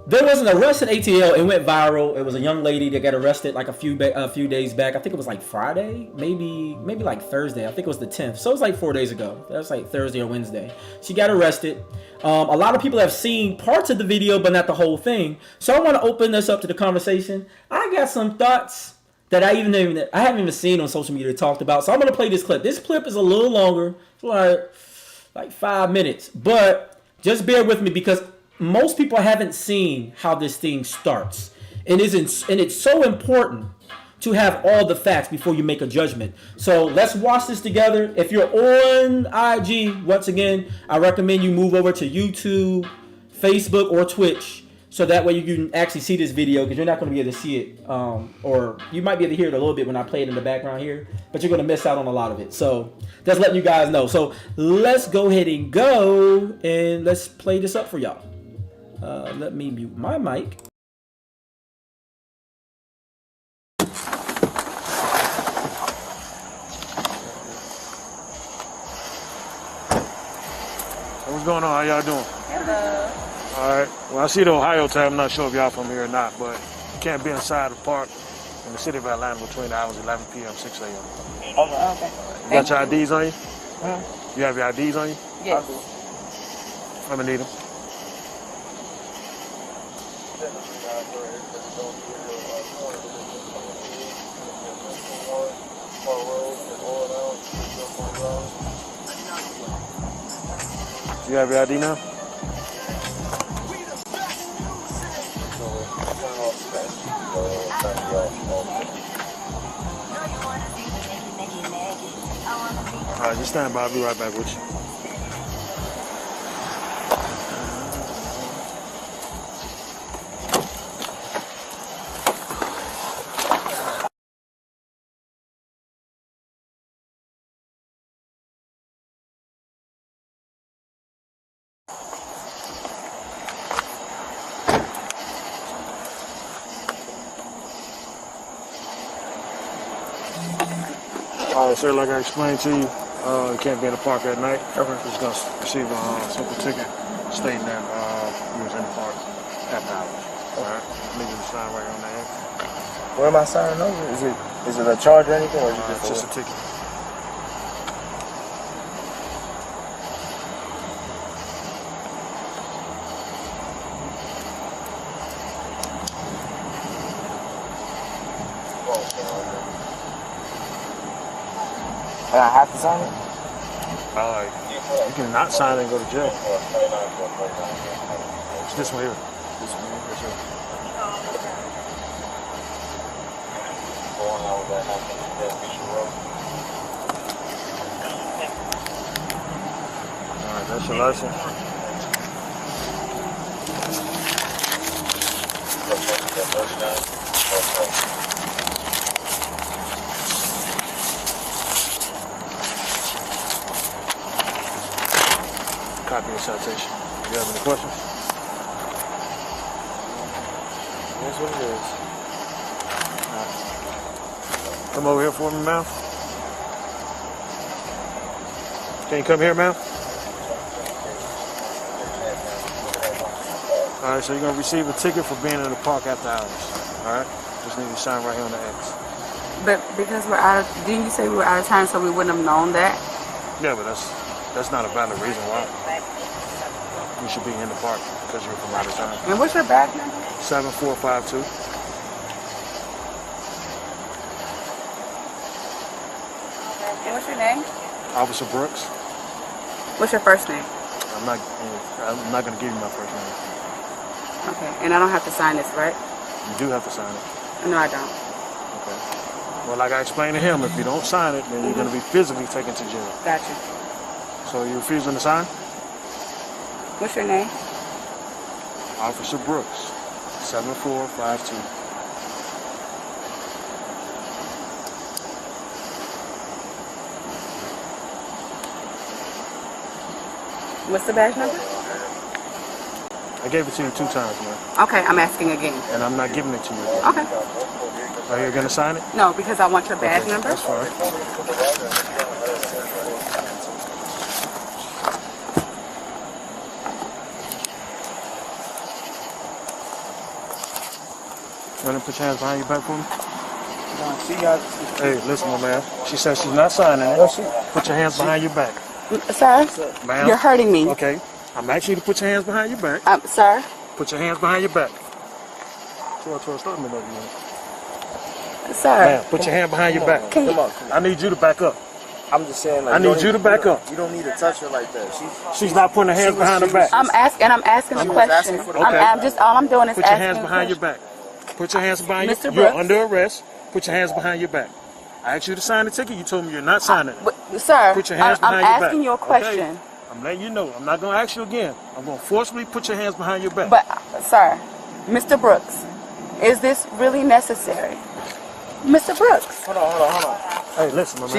Speaker 3: there was an arrest in ATL. It went viral. It was a young lady that got arrested like a few days back. I think it was like Friday, maybe like Thursday. I think it was the 10th. So it was like 4 days ago. That was like Thursday or Wednesday. She got arrested. A lot of people have seen parts of the video, but not the whole thing. So I want to open this up to the conversation. I got some thoughts that I haven't even seen on social media talked about. So I'm going to play this clip. This clip is a little longer. It's like 5 minutes. But just bear with me, because most people haven't seen how this thing starts. And it's so important to have all the facts before you make a judgment. So let's watch this together. If you're on IG, once again, I recommend you move over to YouTube, Facebook, or Twitch, so that way you can actually see this video, because you're not going to be able to see it. Or you might be able to hear it a little bit when I play it in the background here, but you're going to miss out on a lot of it. So just letting you guys know. So let's go ahead and go, and let's play this up for y'all. Let me mute my mic.
Speaker 12: What's going on? How y'all doing?
Speaker 11: Hello.
Speaker 12: All right. Well, I see the Ohio tag. I'm not sure if y'all from here or not, but you can't be inside the park in the city of Atlanta between the hours 11 p.m. 6 a.m.
Speaker 11: Okay.
Speaker 12: You got your IDs on you?
Speaker 11: Mm-hmm.
Speaker 12: You have your IDs on you?
Speaker 11: Yes.
Speaker 12: I'm gonna need them. You have your ID now? All right, just stand by. I'll be right back with you. All right, sir, like I explained to you, you can't be in the park at night. Okay. You're just going to receive a simple ticket stating that you was in the park after hours. All right? Leave you the sign right on that.
Speaker 13: Where am I signing over? Is it a charge or anything, or is it
Speaker 12: just a ticket?
Speaker 13: And I have to sign it?
Speaker 12: You can not sign it and go to jail. It's this one here. This one here. Yes, sir. All right, that's your license. Copy of citation. Do you have any questions?
Speaker 13: That's what it is.
Speaker 12: Right. Come over here for me, ma'am. Can you come here, ma'am? All right, so you're going to receive a ticket for being in the park after hours. All right? Just need to sign right here on the X.
Speaker 11: But because we're out of, didn't you say we were out of time, so we wouldn't have known that?
Speaker 12: Yeah, but that's not a valid reason why. You should be in the park because you're from out of town.
Speaker 11: And what's your badge number?
Speaker 12: 7452.
Speaker 11: And what's your name?
Speaker 12: Officer Brooks.
Speaker 11: What's your first name?
Speaker 12: I'm not going to give you my first name.
Speaker 11: Okay, and I don't have to sign this, right?
Speaker 12: You do have to sign it.
Speaker 11: No, I don't.
Speaker 12: Okay. Well, like I explained to him, if you don't sign it, then you're going to be physically taken to jail.
Speaker 11: Gotcha.
Speaker 12: So you're refusing to sign?
Speaker 11: What's your name?
Speaker 12: Officer Brooks, 7452.
Speaker 11: What's the badge number?
Speaker 12: I gave it to you 2 times, man.
Speaker 11: Okay, I'm asking again.
Speaker 12: And I'm not giving it to you again.
Speaker 11: Okay.
Speaker 12: Are you going to sign it?
Speaker 11: No, because I want your badge number.
Speaker 12: That's fine. You want to put your hands behind your back for me? Hey, listen, my man. She says she's not signing it. Put your hands behind your back.
Speaker 11: Sir,
Speaker 12: Ma'am.
Speaker 11: you're hurting me.
Speaker 12: Okay. I'm asking you to put your hands behind your back.
Speaker 11: Sir?
Speaker 12: Put your hands behind your back. Start me over here.
Speaker 11: Sir.
Speaker 12: Ma'am, put your hand behind your back.
Speaker 13: Come on.
Speaker 12: I need you to back up.
Speaker 13: I'm just saying, like,
Speaker 12: I need you to back up.
Speaker 13: You don't need to touch her like that.
Speaker 12: She's not putting her hands behind her back.
Speaker 11: I'm asking a question. I'm just, all I'm doing is
Speaker 12: Put your
Speaker 11: asking
Speaker 12: hands behind your back. Put your hands behind your
Speaker 11: Mr.
Speaker 12: back.
Speaker 11: Brooks.
Speaker 12: You're under arrest. Put your hands behind your back. I asked you to sign the ticket. You told me you're not signing it.
Speaker 11: Sir,
Speaker 12: Put your hands
Speaker 11: I'm
Speaker 12: behind your back.
Speaker 11: asking you a question.
Speaker 12: Okay? I'm letting you know. I'm not going to ask you again. I'm going to forcibly put your hands behind your back.
Speaker 11: But, sir, Mr. Brooks, is this really necessary? Mr. Brooks.
Speaker 13: Hold on.
Speaker 12: Hey, listen, my man.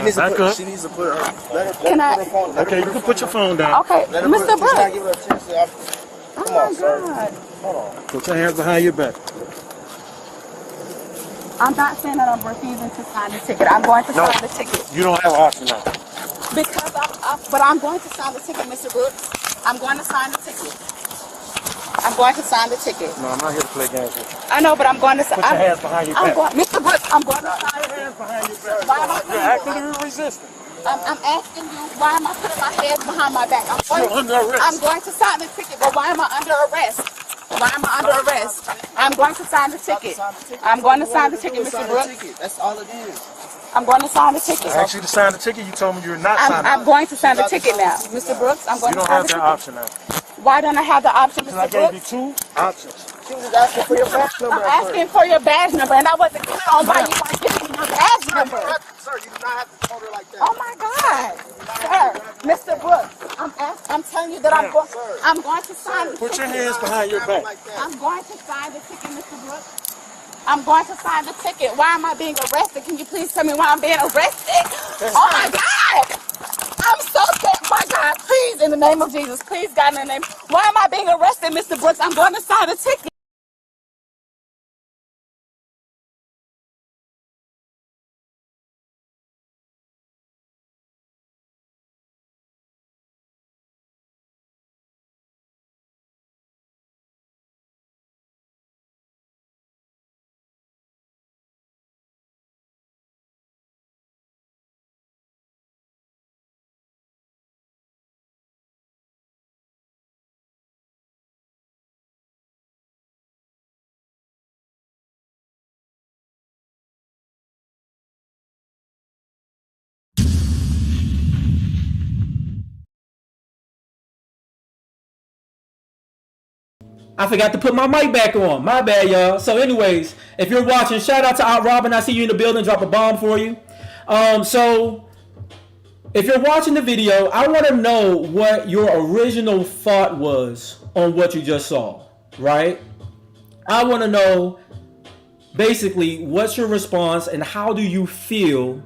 Speaker 13: She needs to put her. Let her
Speaker 11: Can I?
Speaker 13: put her phone.
Speaker 12: Okay, you can put your phone down.
Speaker 11: Okay,
Speaker 13: Let her
Speaker 11: Mr.
Speaker 13: She's not
Speaker 11: Brooks.
Speaker 13: giving her a chance to. Come on, sir. Hold on.
Speaker 12: Put your hands behind your back.
Speaker 11: I'm not saying that I'm refusing to sign the ticket. I'm going to sign the ticket.
Speaker 12: You don't have an option now.
Speaker 11: Because but I'm going to sign the ticket, Mr. Brooks. I'm going to sign the ticket. I'm going to sign the ticket.
Speaker 12: No, I'm not here to play games with you.
Speaker 11: I know, but I'm going to sign.
Speaker 12: Put your hands behind your back.
Speaker 11: Mr. Brooks, I'm going to sign
Speaker 12: Put your hands behind your back.
Speaker 11: Why am I
Speaker 12: You're acting resistant.
Speaker 11: I'm asking you, why am I putting my hands behind my back?
Speaker 12: You're under arrest.
Speaker 11: I'm going to sign the ticket, but why am I under arrest? Why am I under arrest? I'm going to sign the ticket. I'm going to sign the ticket, Mr. Brooks.
Speaker 13: That's all it is.
Speaker 11: I'm going to sign the ticket.
Speaker 12: I asked you to sign the ticket. You told me you're not signing
Speaker 11: I'm going to sign the ticket now. Mr. Brooks, I'm going
Speaker 12: You
Speaker 11: to
Speaker 12: don't
Speaker 11: sign
Speaker 12: have
Speaker 11: the
Speaker 12: that
Speaker 11: ticket.
Speaker 12: option now.
Speaker 11: Why don't I have the option,
Speaker 12: Because I
Speaker 11: Mr.
Speaker 12: gave
Speaker 11: Brooks?
Speaker 12: you 2 options.
Speaker 13: She was asking for your badge number.
Speaker 11: I'm asking for your badge number, and I wasn't clear on why you weren't giving me your badge number.
Speaker 13: Sir, you do not have to hold her like that.
Speaker 11: Oh my God, sir, Mr. Brooks, I'm telling you that I'm going to sign the ticket.
Speaker 12: Put your hands behind your back.
Speaker 11: I'm going to sign the ticket, Mr. Brooks. I'm going to sign the ticket. Why am I being arrested? Can you please tell me why I'm being arrested? Oh my God! I'm so scared. My God, please, in the name of Jesus, please, God, in the name. Why am I being arrested, Mr. Brooks? I'm going to sign the ticket.
Speaker 3: I forgot to put my mic back on. My bad, y'all. So anyways, if you're watching, shout out to Out Robin. I see you in the building. Drop a bomb for you. So if you're watching the video, I want to know what your original thought was on what you just saw, right? I want to know basically what's your response and how do you feel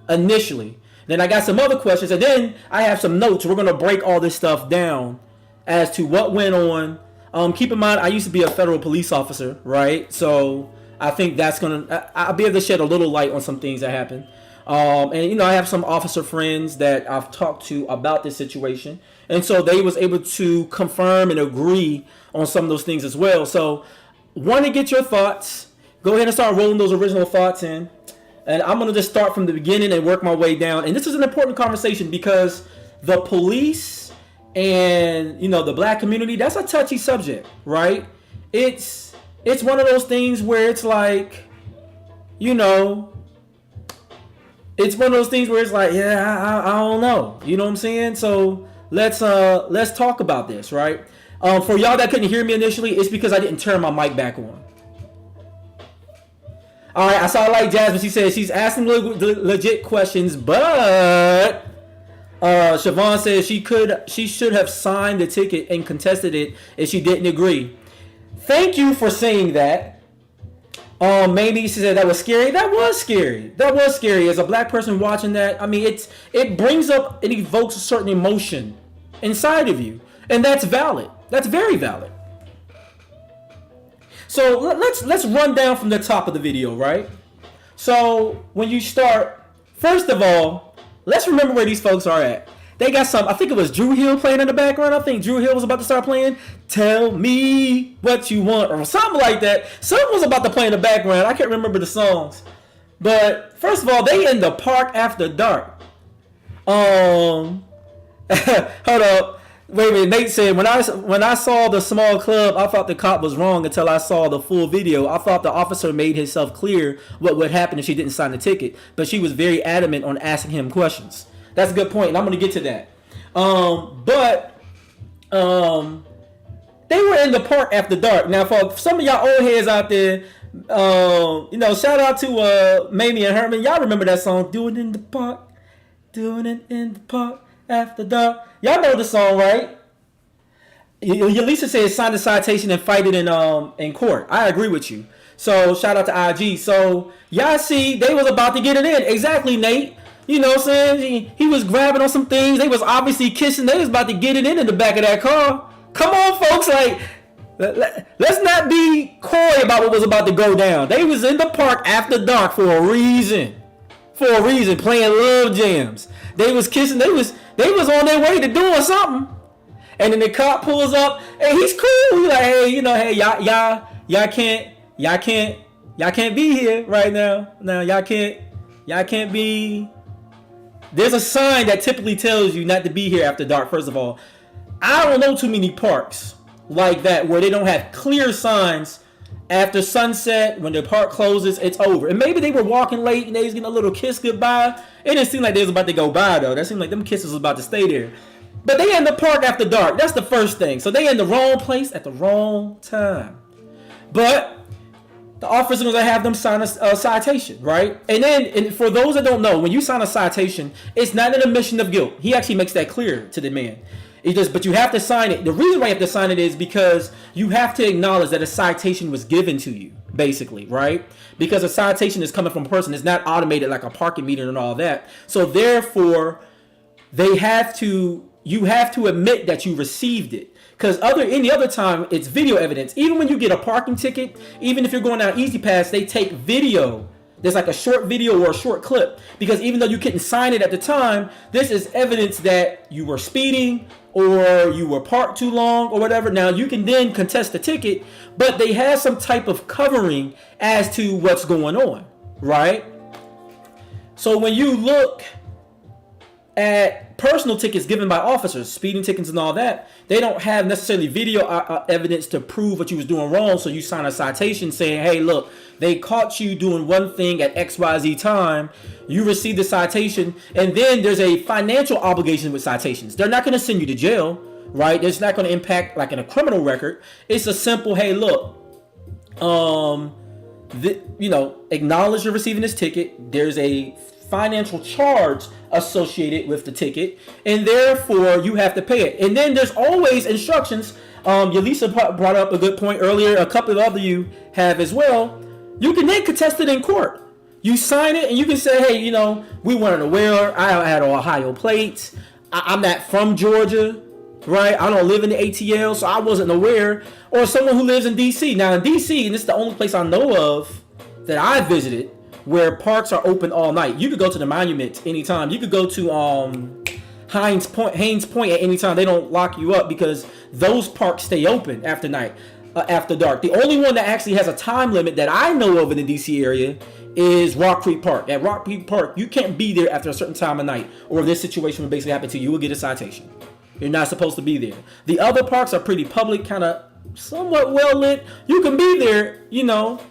Speaker 3: initially. Then I got some other questions, and then I have some notes. We're going to break all this stuff down as to what went on. Keep in mind, I used to be a federal police officer, right? So I think that's I'll be able to shed a little light on some things that happened. And I have some officer friends that I've talked to about this situation. And so they was able to confirm and agree on some of those things as well. So want to get your thoughts. go ahead and start rolling those original thoughts in. And I'm going to just start from the beginning and work my way down. And this is an important conversation because the police and, the black community, that's a touchy subject, right? It's one of those things where it's like, it's one of those things where it's like, yeah, I don't know. You know what I'm saying? So let's talk about this, right? For y'all that couldn't hear me initially, it's because I didn't turn my mic back on. All right, I saw like Jasmine. She said she's asking legit questions, but Siobhan says she should have signed the ticket and contested it if she didn't agree. Thank you for saying that. Maybe she said that was scary. That was scary. That was scary. As a black person watching that, I mean, it brings up, it evokes a certain emotion inside of you, and that's valid. That's very valid. So let's run down from the top of the video, right? So when you start, first of all, let's remember where these folks are at. They got some, I think it was Drew Hill playing in the background. I think Drew Hill was about to start playing Tell Me What You Want or something like that. Something was about to play in the background. I can't remember the songs. But first of all, they in the park after dark. Hold up. Wait a minute, Nate said, when I saw the small club, I thought the cop was wrong until I saw the full video. I thought the officer made himself clear what would happen if she didn't sign the ticket, but she was very adamant on asking him questions. That's a good point, and I'm going to get to that. They were in the park after dark. Now, for some of y'all old heads out there, shout out to Mamie and Herman. Y'all remember that song, Doing It in the Park, Doing It in the Park. After dark. Y'all know the song, right? Yalisa says sign the citation and fight it in court. I agree with you. So shout out to IG. So y'all see they was about to get it in. Exactly, Nate. You know what I'm saying? He was grabbing on some things. They was obviously kissing. They was about to get it in the back of that car. Come on, folks. Like, let's not be coy about what was about to go down. They was in the park after dark for a reason. Playing love jams. They was kissing. They was on their way to doing something. And then the cop pulls up, and he's cool. He's like, hey, y'all can't be here right now. Now y'all can't be. There's a sign that typically tells you not to be here after dark. First of all, I don't know too many parks like that where they don't have clear signs. After sunset, when the park closes, it's over. And maybe they were walking late and they was getting a little kiss goodbye. It didn't seem like they was about to go by, though. That seemed like them kisses was about to stay there. But they in the park after dark. That's the first thing. So they in the wrong place at the wrong time. But the officer's going to have them sign a citation, right? And for those that don't know, when you sign a citation, it's not an admission of guilt. He actually makes that clear to the man. But you have to sign it. The reason why you have to sign it is because you have to acknowledge that a citation was given to you, basically, right? Because a citation is coming from a person. It's not automated like a parking meter and all that. So therefore, you have to admit that you received it. Because any other time, it's video evidence. Even when you get a parking ticket, even if you're going down Easy Pass, they take video. There's like a short video or a short clip. Because even though you couldn't sign it at the time, this is evidence that you were speeding or you were parked too long or whatever. Now, you can then contest the ticket, but they have some type of covering as to what's going on, right? So when you look at personal tickets given by officers, speeding tickets and all that, they don't have necessarily video evidence to prove what you was doing wrong. So you sign a citation saying, hey, look, they caught you doing one thing at XYZ time. You received the citation. And then there's a financial obligation with citations. They're not going to send you to jail, right? It's not going to impact like in a criminal record. It's a simple, hey, look, acknowledge you're receiving this ticket. There's a financial charge associated with the ticket, and therefore you have to pay it. And then there's always instructions. Yalisa brought up a good point earlier. A couple of other you have as well. You can then contest it in court. You sign it, and you can say, hey, we weren't aware. I had Ohio plates. I'm not from Georgia, right? I don't live in the ATL, so I wasn't aware. Or someone who lives in DC. Now in DC, and this is the only place I know of that I visited where parks are open all night. You could go to the monument anytime. You could go to Haines Point at any time. They don't lock you up because those parks stay open after night. after dark. The only one that actually has a time limit that I know of in the DC area is Rock Creek Park. At Rock Creek Park, you can't be there after a certain time of night, or if this situation will basically happen to you, you will get a citation. You're not supposed to be there. The other parks are pretty public, kind of somewhat well lit. You can be there, you know,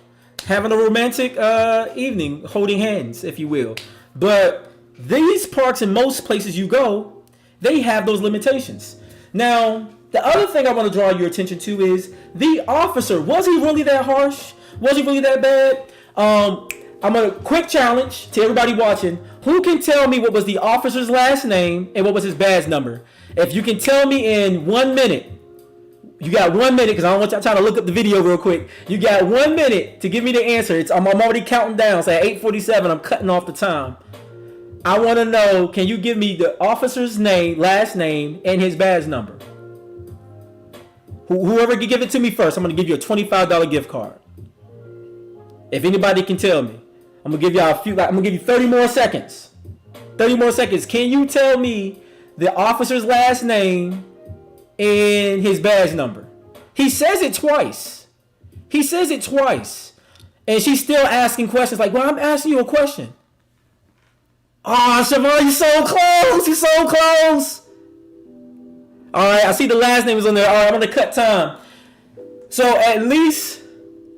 Speaker 3: having a romantic evening, holding hands, if you will. But these parks in most places you go, they have those limitations. Now, the other thing I want to draw your attention to is the officer. Was he really that harsh? Was he really that bad? I'm going to quick challenge to everybody watching. Who can tell me what was the officer's last name and what was his badge number? If you can tell me in 1 minute, you got 1 minute, because I don't want y'all trying to look up the video real quick. You got 1 minute to give me the answer. I'm already counting down. So at 8:47, I'm cutting off the time. I want to know, can you give me the officer's name, last name, and his badge number? Whoever can give it to me first, I'm going to give you a $25 gift card. If anybody can tell me. I'm going to give y'all I'm going to give you 30 more seconds. 30 more seconds. Can you tell me the officer's last name and his badge number? He says it twice. He says it twice. And she's still asking questions like, well, I'm asking you a question. Oh, Siobhan, you're so close. You're so close. All right, I see the last name is on there. All right, I'm going to cut time. So at least,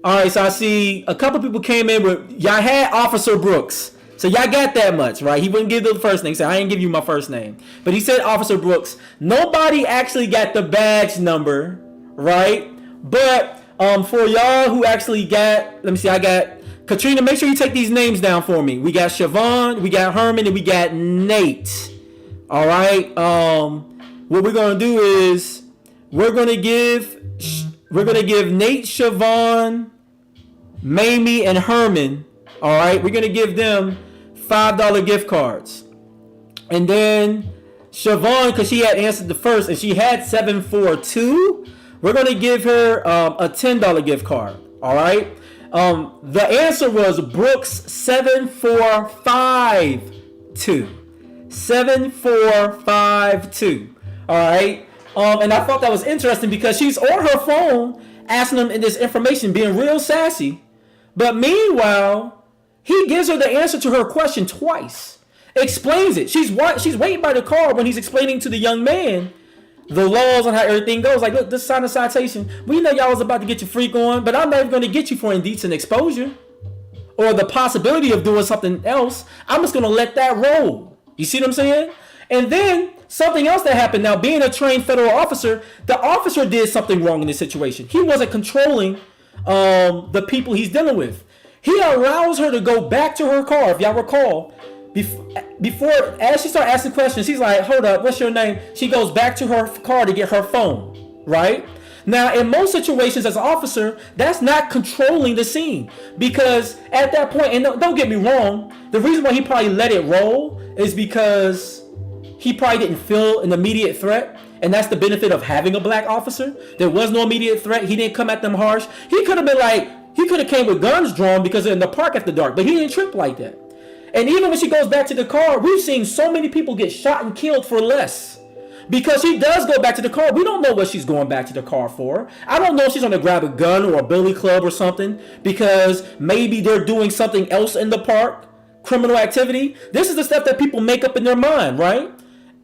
Speaker 3: all right, so I see a couple people came in with, y'all had Officer Brooks. So y'all got that much, right? He wouldn't give the first name. He said, I didn't give you my first name. But he said Officer Brooks. Nobody actually got the badge number, right? But for y'all who actually got, let me see, I got Katrina, make sure you take these names down for me. We got Siobhan, we got Herman, and we got Nate. All right. What we're gonna do is we're gonna give Nate, Siobhan, Mamie, and Herman. All right, we're gonna give them $5 gift cards, and then Siobhan, because she had answered the first and she had 742, we're gonna give her a $10 gift card. All right. The answer was Brooks 7452. 7452. All right. And I thought that was interesting because she's on her phone asking them this information, being real sassy. But meanwhile, he gives her the answer to her question twice. Explains it. She's waiting by the car when he's explaining to the young man the laws on how everything goes. Like, look, this sign of citation. We know y'all was about to get your freak on, but I'm not even going to get you for indecent exposure or the possibility of doing something else. I'm just going to let that roll. You see what I'm saying? And then something else that happened. Now, being a trained federal officer, the officer did something wrong in this situation. He wasn't controlling the people he's dealing with. He allows her to go back to her car. If y'all recall, before, as she started asking questions, he's like, hold up, what's your name? She goes back to her car to get her phone, right? Now, in most situations as an officer, that's not controlling the scene, because at that point, and don't get me wrong, the reason why he probably let it roll is because he probably didn't feel an immediate threat. And that's the benefit of having a black officer. There was no immediate threat. He didn't come at them harsh. He could have been like, he could have came with guns drawn because they're in the park after dark, but he didn't trip like that. And even when she goes back to the car, we've seen so many people get shot and killed for less. Because she does go back to the car. We don't know what she's going back to the car for. I don't know if she's going to grab a gun or a billy club or something, because maybe they're doing something else in the park, criminal activity. This is the stuff that people make up in their mind, right?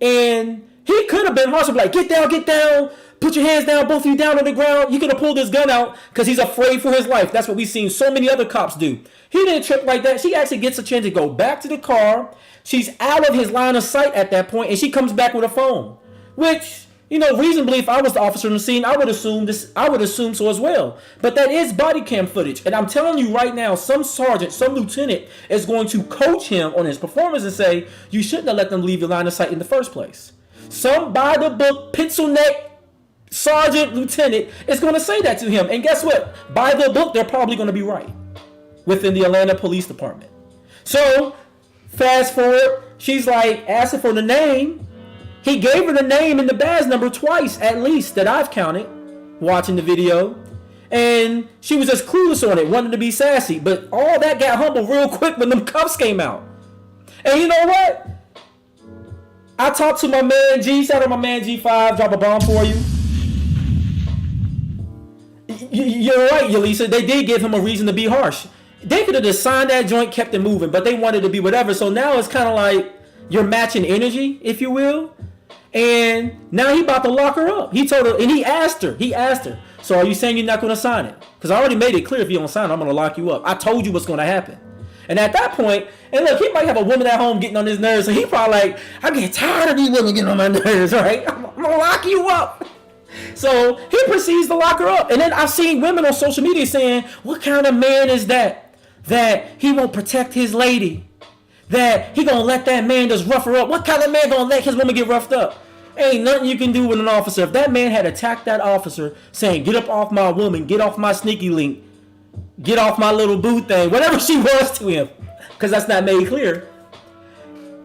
Speaker 3: And he could have been harsh, like, get down, put your hands down, both of you down on the ground. He could have pulled his gun out because he's afraid for his life. That's what we've seen so many other cops do. He didn't trip like that. She actually gets a chance to go back to the car. She's out of his line of sight at that point, and she comes back with a phone, which, you know, reasonably, if I was the officer in the scene, I would assume so as well. But that is body cam footage, and I'm telling you right now, some sergeant, some lieutenant is going to coach him on his performance and say, you shouldn't have let them leave your line of sight in the first place. Some by the book, pencil neck sergeant, lieutenant is going to say that to him. And guess what? By the book, they're probably going to be right within the Atlanta Police Department. So fast forward, she's like asking for the name. He gave her the name and the badge number twice, at least, that I've counted watching the video. And she was just clueless on it, wanted to be sassy. But all that got humbled real quick when them cuffs came out. And you know what? I talked to my man G. Shout out my man G5. Drop a bomb for you. You're right, Yelisa. They did give him a reason to be harsh. They could have just signed that joint, kept it moving, but they wanted to be whatever. So now it's kind of like you're matching energy, if you will. And now he about to lock her up. He told her, and he asked her, so are you saying you're not going to sign it? Because I already made it clear, if you don't sign it, I'm going to lock you up. I told you what's going to happen. And at that point, and look, he might have a woman at home getting on his nerves, so he probably like, I'm getting tired of these women getting on my nerves, right? I'm going to lock you up. So he proceeds to lock her up. And then I've seen women on social media saying, what kind of man is that? That he won't protect his lady? That he gonna let that man just rough her up? What kind of man gonna let his woman get roughed up? Ain't nothing you can do with an officer. If that man had attacked that officer saying, get up off my woman, get off my sneaky link, get off my little boo thing, whatever she was to him, because that's not made clear,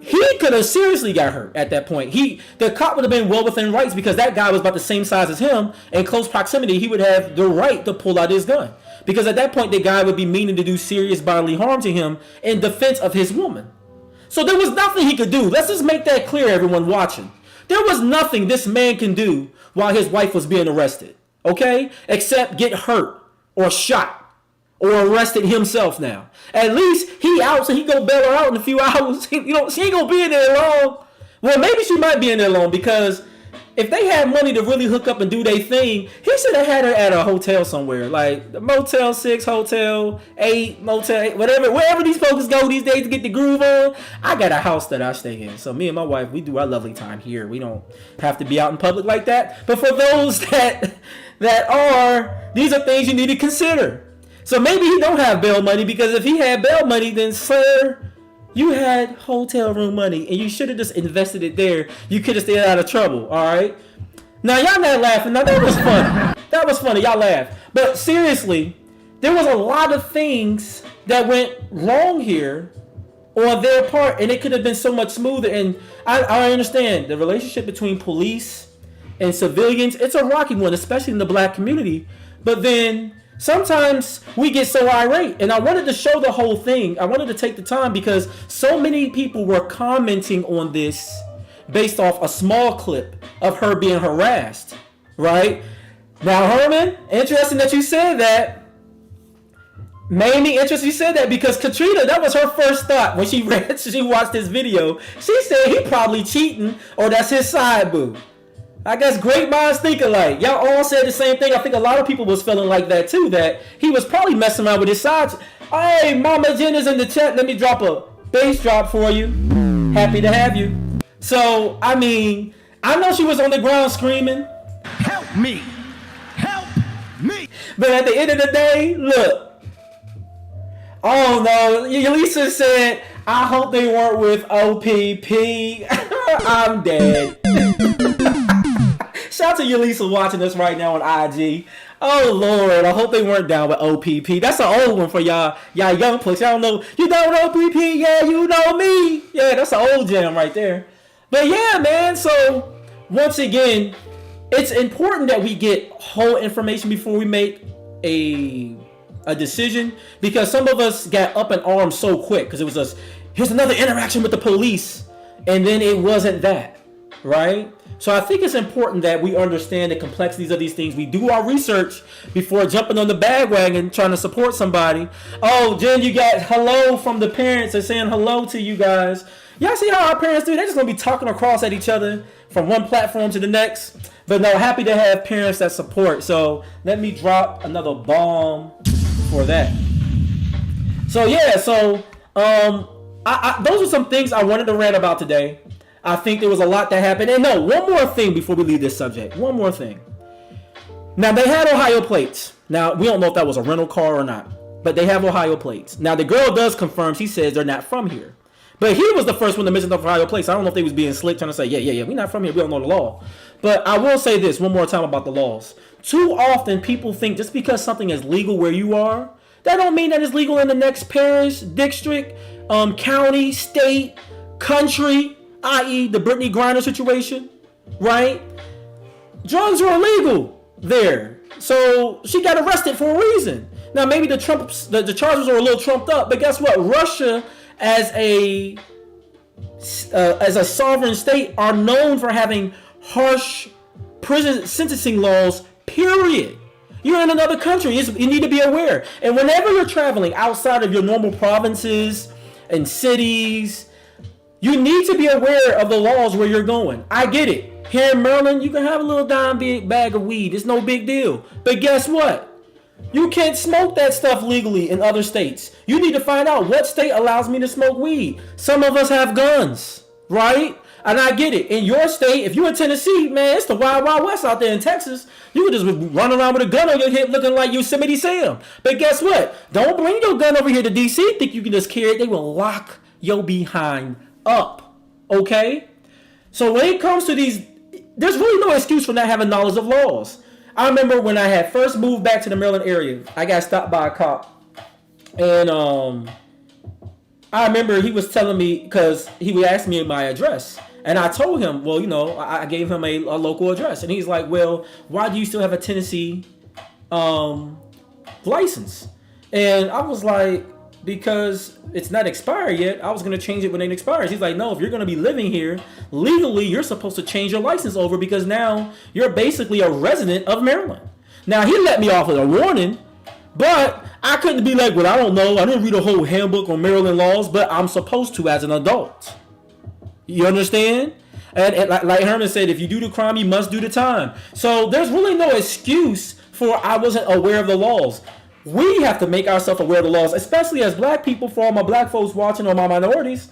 Speaker 3: he could have seriously got hurt at that point. The cop would have been well within rights, because that guy was about the same size as him. In close proximity, he would have the right to pull out his gun, because at that point the guy would be meaning to do serious bodily harm to him in defense of his woman. So there was nothing he could do. Let's just make that clear, everyone watching. There was nothing this man can do while his wife was being arrested, okay? Except get hurt or shot or arrested himself now. At least he out, so he go bail her out in a few hours. She ain't gonna be in there long. Well, maybe she might be in there long, because if they had money to really hook up and do their thing, he should have had her at a hotel somewhere, like the Motel 6, Hotel 8, Motel 8, wherever these folks go these days to get the groove on. I got a house that I stay in, so me and my wife, we do our lovely time here. We don't have to be out in public like that. But for those that are, these are things you need to consider. So maybe he don't have bail money, because if he had bail money, then sir, you had hotel room money and you should have just invested it there. You could have stayed out of trouble, all right? Now, y'all not laughing. Now, that was funny. That was funny. Y'all laugh. But seriously, there was a lot of things that went wrong here on their part, and it could have been so much smoother. And I understand the relationship between police and civilians. It's a rocky one, especially in the black community. But then sometimes we get so irate, and I wanted to show the whole thing. I wanted to take the time because so many people were commenting on this based off a small clip of her being harassed, right? Now, Herman, interesting that you said that. Made me interested you said that, because Katrina, that was her first thought when she watched this video. She said he probably cheating, or that's his side boo. I guess great minds think alike. Y'all all said the same thing. I think a lot of people was feeling like that too, that he was probably messing around with his sides. Hey, Mama Jen is in the chat. Let me drop a bass drop for you. Happy to have you. So, I mean, I know she was on the ground screaming, "Help me! Help me!" But at the end of the day, look. Oh no, Yelisa said, I hope they weren't with OPP. I'm dead. Shout out to Yelisa watching us right now on IG. Oh Lord, I hope they weren't down with OPP. That's an old one for y'all young folks. Y'all know, you down with OPP? Yeah, you know me. Yeah, that's an old jam right there. But yeah, man, so once again, it's important that we get whole information before we make a decision, because some of us got up in arms so quick because it was us, here's another interaction with the police, and then it wasn't that, right? So I think it's important that we understand the complexities of these things. We do our research before jumping on the bandwagon trying to support somebody. Oh, Jen, you got hello from the parents. They're saying hello to you guys. Y'all see how our parents do? They're just gonna be talking across at each other from one platform to the next. But no, happy to have parents that support. So let me drop another bomb for that. So yeah, so those are some things I wanted to rant about today. I think there was a lot that happened. And no, one more thing before we leave this subject. One more thing. Now, they had Ohio plates. Now, we don't know if that was a rental car or not, but they have Ohio plates. Now, the girl does confirm. She says they're not from here. But he was the first one to mention the Ohio plates. I don't know if they was being slick, trying to say, yeah, we're not from here. We don't know the law. But I will say this one more time about the laws. Too often, people think just because something is legal where you are, that don't mean that it's legal in the next parish, district, county, state, country, i.e. the Brittany Griner situation, right? Drugs are illegal there. So she got arrested for a reason. Now, maybe the charges are a little trumped up, but guess what? Russia, as a sovereign state, are known for having harsh prison sentencing laws, period. You're in another country. You need to be aware. And whenever you're traveling outside of your normal provinces and cities, you need to be aware of the laws where you're going. I get it. Here in Maryland, you can have a little dime bag of weed. It's no big deal. But guess what? You can't smoke that stuff legally in other states. You need to find out what state allows me to smoke weed. Some of us have guns, right? And I get it. In your state, if you're in Tennessee, man, it's the wild, wild west out there in Texas. You can just run around with a gun on your hip looking like Yosemite Sam. But guess what? Don't bring your gun over here to D.C. Think you can just carry it. They will lock your behind up. Okay? So when it comes to these, there's really no excuse for not having knowledge of laws. I remember when I had first moved back to the Maryland area, I got stopped by a cop. And I remember he was telling me, because he would ask me my address. And I told him, well, you know, I gave him a local address. And he's like, well, why do you still have a Tennessee license? And I was like, because it's not expired yet. I was going to change it when it expires. He's like, no, if you're going to be living here, legally, you're supposed to change your license over because now you're basically a resident of Maryland. Now, he let me off with a warning, but I couldn't be like, well, I don't know. I didn't read a whole handbook on Maryland laws, but I'm supposed to as an adult. You understand? And like Herman said, if you do the crime, you must do the time. So there's really no excuse for I wasn't aware of the laws. We have to make ourselves aware of the laws, especially as black people, for all my black folks watching or my minorities.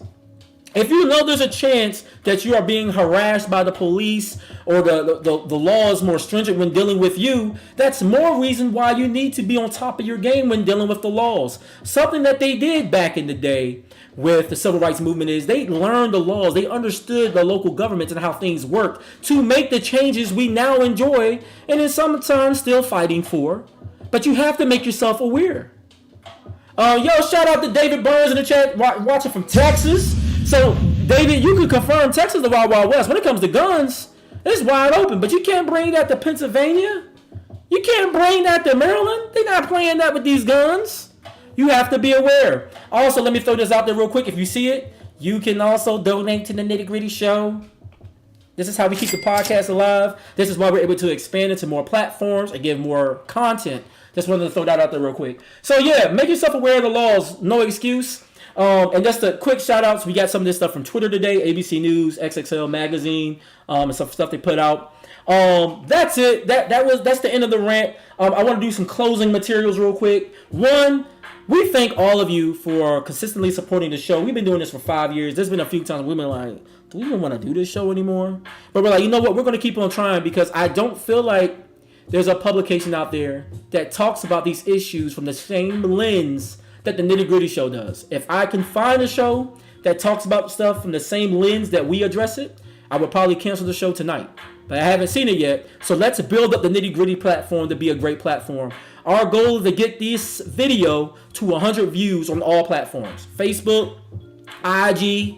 Speaker 3: If you know there's a chance that you are being harassed by the police or the law is more stringent when dealing with you, that's more reason why you need to be on top of your game when dealing with the laws. Something that they did back in the day with the civil rights movement is they learned the laws. They understood the local governments and how things work to make the changes we now enjoy and in sometimes still fighting for. But you have to make yourself aware. Yo, shout out to David Burns in the chat, watching from Texas. So, David, you can confirm Texas the Wild Wild West. When it comes to guns, it's wide open. But you can't bring that to Pennsylvania. You can't bring that to Maryland. They're not playing that with these guns. You have to be aware. Also, let me throw this out there real quick. If you see it, you can also donate to the Nitty Gritty Show. This is how we keep the podcast alive. This is why we're able to expand into more platforms and give more content. Just wanted to throw that out there real quick. So yeah, make yourself aware of the laws. No excuse. And just a quick shout outs. We got some of this stuff from Twitter today, ABC News, XXL Magazine, and some stuff they put out. That's it. That's the end of the rant. I want to do some closing materials real quick. One, we thank all of you for consistently supporting the show. We've been doing this for 5 years. There's been a few times we've been like, do we even want to do this show anymore? But we're like, you know what? We're going to keep on trying because I don't feel like there's a publication out there that talks about these issues from the same lens that the Nitty Gritty Show does. If I can find a show that talks about stuff from the same lens that we address it, I would probably cancel the show tonight. But I haven't seen it yet. So let's build up the Nitty Gritty platform to be a great platform. Our goal is to get this video to 100 views on all platforms. Facebook, IG,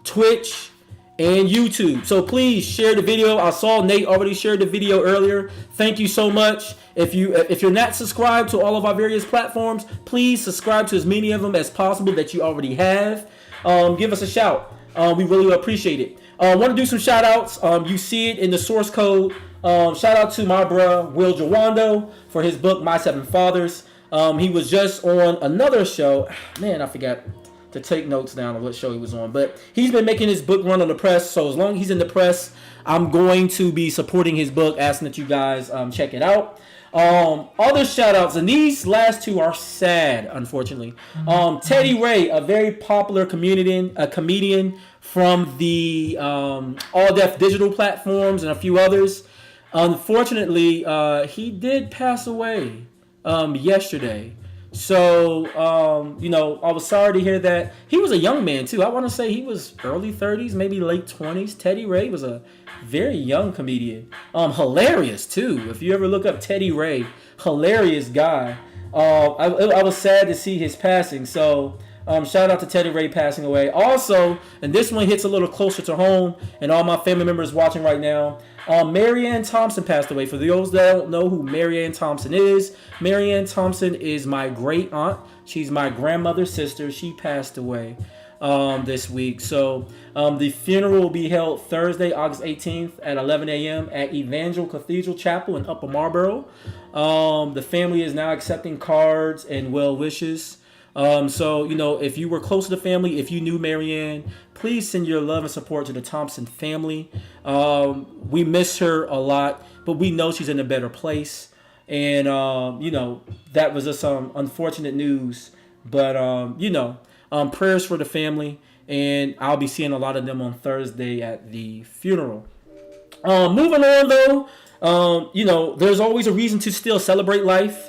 Speaker 3: Twitch, and YouTube. So please share the video. I saw Nate already shared the video earlier. Thank you so much. If you're not subscribed to all of our various platforms, please subscribe to as many of them as possible that you already have. Give us a shout. We really appreciate it. I want to do some shout outs. You see it in the source code. Shout out to my bruh Will Jawando for his book My Seven Fathers. He was just on another show. Man, I forgot to take notes down of what show he was on, but he's been making his book run on the press. So as long as he's in the press, I'm going to be supporting his book, asking that you guys check it out. Other shout outs, and these last two are sad, unfortunately. Teddy Ray, a very popular comedian from the All Deaf Digital platforms and a few others. Unfortunately, he did pass away yesterday. So, I was sorry to hear that. He was a young man, too. I want to say he was early 30s, maybe late 20s. Teddy Ray was a very young comedian. Hilarious, too. If you ever look up Teddy Ray, hilarious guy. I was sad to see his passing. So, shout out to Teddy Ray passing away. Also, and this one hits a little closer to home, and all my family members watching right now, Marianne Thompson passed away. For those that don't know who Marianne Thompson is, Marianne Thompson is my great aunt. She's my grandmother's sister. She passed away this week. So the funeral will be held Thursday, August 18th at 11 a.m. at Evangel Cathedral Chapel in Upper Marlboro. The family is now accepting cards and well wishes. So, if you were close to the family, if you knew Marianne, please send your love and support to the Thompson family. We miss her a lot, but we know she's in a better place. And, that was just some unfortunate news. But, prayers for the family. And I'll be seeing a lot of them on Thursday at the funeral. Moving on, though, there's always a reason to still celebrate life.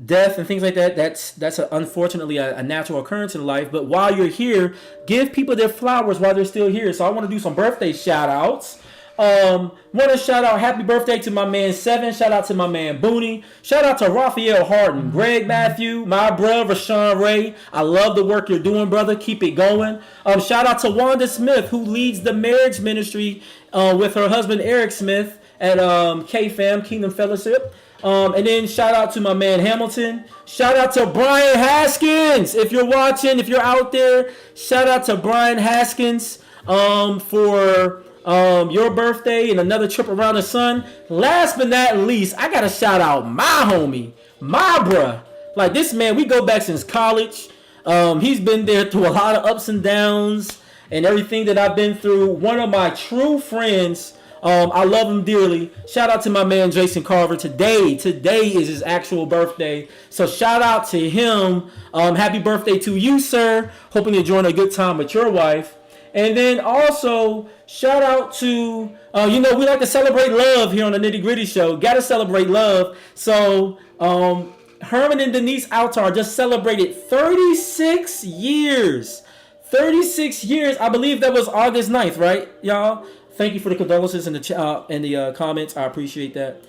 Speaker 3: Death and things like that, that's unfortunately a natural occurrence in life. But while you're here, give people their flowers while they're still here. So I want to do some birthday shout outs. Want to shout out happy birthday to my man Seven. Shout out to my man Booney. Shout out to Raphael Harden, Greg Matthew, my brother Sean Ray. I love the work you're doing, brother. Keep it going. Shout out to Wanda Smith, who leads the marriage ministry with her husband Eric Smith at KFAM Kingdom Fellowship. And then shout out to my man Hamilton. Shout out to Brian Haskins. If you're watching, if you're out there, shout out to Brian Haskins for your birthday and another trip around the sun. Last but not least, I gotta shout out my homie, my bruh. Like this man, we go back since college. He's been there through a lot of ups and downs and everything that I've been through. One of my true friends. I love him dearly. Shout out to my man Jason Carver. Today is his actual birthday. So shout out to him. Happy birthday to you, sir. Hoping you're enjoying a good time with your wife. And then also shout out to, we like to celebrate love here on the Nitty Gritty Show. Gotta celebrate love. So Herman and Denise Altar just celebrated 36 years. 36 years. I believe that was August 9th, right, y'all? Thank you for the condolences in the comments. I appreciate that.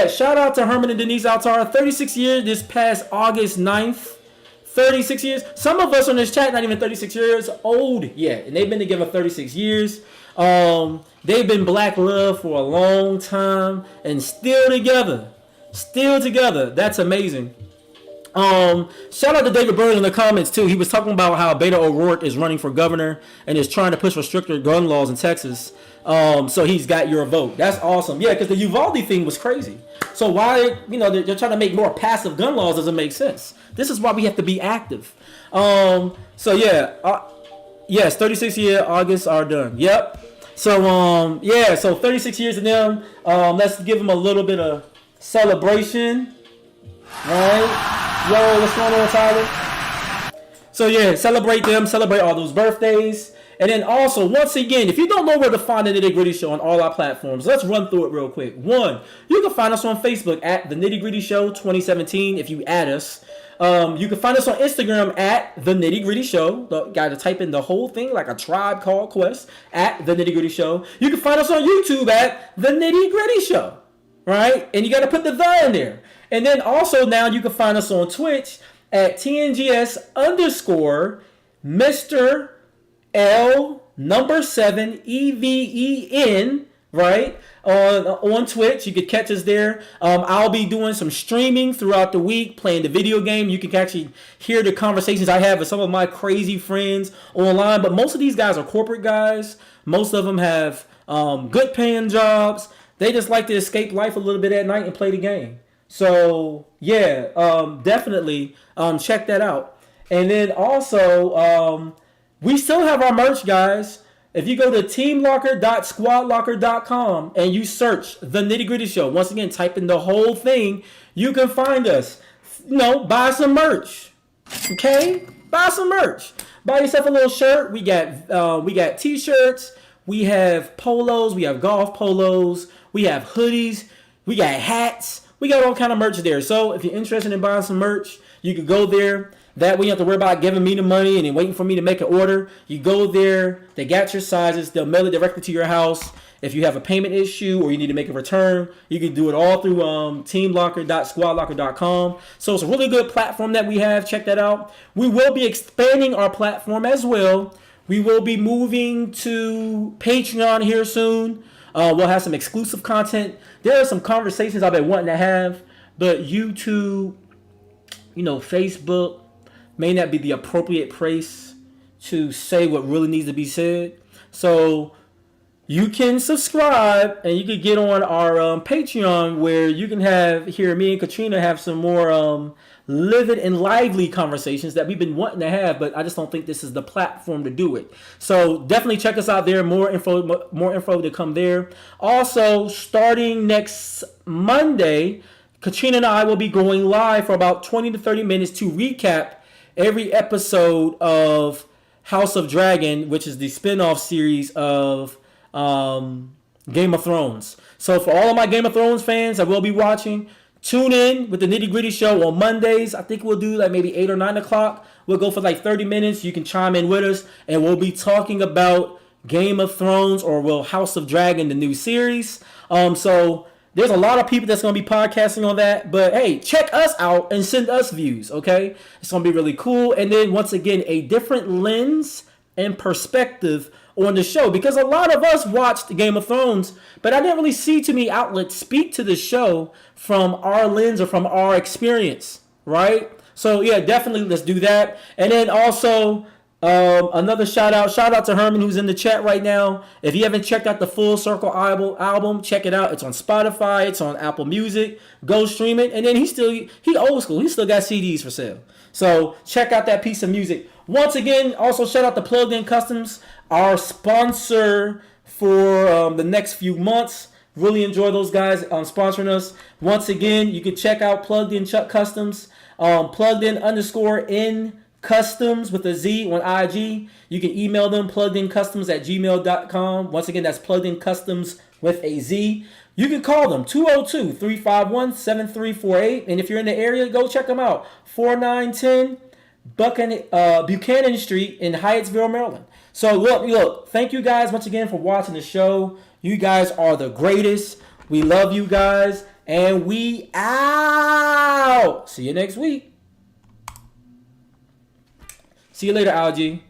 Speaker 3: Shout out to Herman and Denise Altar. 36 years this past August 9th. 36 years. Some of us on this chat not even 36 years old yet. And they've been together 36 years. They've been black love for a long time. And still together. Still together. That's amazing. Shout out to David Bird in the comments too. He was talking about how Beto O'Rourke is running for governor and is trying to push for stricter gun laws in Texas. So he's got your vote. That's awesome. Yeah, because the Uvalde thing was crazy. So why, they're trying to make more passive gun laws doesn't make sense. This is why we have to be active. Yes, 36 year August are done. Yep. So so 36 years of them. Let's give them a little bit of celebration. All right. Yo, what's going on, Tyler? So celebrate them, celebrate all those birthdays. And then also, once again, if you don't know where to find the Nitty Gritty Show on all our platforms, let's run through it real quick. One, you can find us on Facebook at The Nitty Gritty Show 2017 if you add us. You can find us on Instagram at The Nitty Gritty Show. Got to type in the whole thing like a Tribe Called Quest at The Nitty Gritty Show. You can find us on YouTube at The Nitty Gritty Show. Right? And you got to put the in there. And then also now you can find us on Twitch at TNGS _ Mr. L #7 EVEN, right? On Twitch. You could catch us there. I'll be doing some streaming throughout the week, playing the video game. You can actually hear the conversations I have with some of my crazy friends online. But most of these guys are corporate guys. Most of them have good paying jobs. They just like to escape life a little bit at night and play the game. So, definitely check that out. And then also, we still have our merch, guys. If you go to teamlocker.squadlocker.com and you search The Nitty Gritty Show, once again, type in the whole thing, you can find us. Buy some merch. Okay? Buy some merch. Buy yourself a little shirt. We got t-shirts. We have polos. We have golf polos. We have hoodies. We got hats. We got all kind of merch there. So if you're interested in buying some merch, you can go there. That way you don't have to worry about giving me the money and then waiting for me to make an order. You go there. They got your sizes. They'll mail it directly to your house. If you have a payment issue or you need to make a return, you can do it all through teamlocker.squadlocker.com. So it's a really good platform that we have. Check that out. We will be expanding our platform as well. We will be moving to Patreon here soon. We'll have some exclusive content. There are some conversations I've been wanting to have, but YouTube, Facebook, may not be the appropriate place to say what really needs to be said. So you can subscribe and you can get on our Patreon, where you can hear me and Katrina have some more livid and lively conversations that we've been wanting to have, but I just don't think this is the platform to do it. So definitely check us out there. More info to come there. Also, starting next Monday, Katrina and I will be going live for about 20 to 30 minutes to recap every episode of House of Dragon, which is the spin-off series of Game of Thrones. So for all of my Game of Thrones fans that will be watching, tune in with the Nitty Gritty Show on Mondays. I think we'll do like maybe 8 or 9 o'clock. We'll go for like 30 minutes. You can chime in with us, and we'll be talking about Game of Thrones, or House of Dragon, the new series. So there's a lot of people that's going to be podcasting on that. But hey, check us out and send us views, okay? It's going to be really cool. And then once again, a different lens and perspective on the show, because a lot of us watched Game of Thrones, but I didn't really see too many outlets speak to the show from our lens or from our experience, right? So yeah, definitely let's do that. And then also another shout out to Herman, who's in the chat right now. If you haven't checked out the Full Circle album, check it out. It's on Spotify, it's on Apple Music. Go stream it. And then he old school. He still got CDs for sale. So check out that piece of music. Once again, also shout out to Plugged In Customz, our sponsor for the next few months. Really enjoy those guys sponsoring us. Once again, you can check out Plugged In Customz, plugged_in Customz with a Z on IG. You can email them, pluggedincustomz@gmail.com. Once again, that's Pluggedincustomz with a Z. You can call them 202-351-7348. And if you're in the area, go check them out. 4910 Buchanan Street in Hyattsville, Maryland. So look, thank you guys once again for watching the show. You guys are the greatest. We love you guys. And we out. See you next week. See you later, Algie.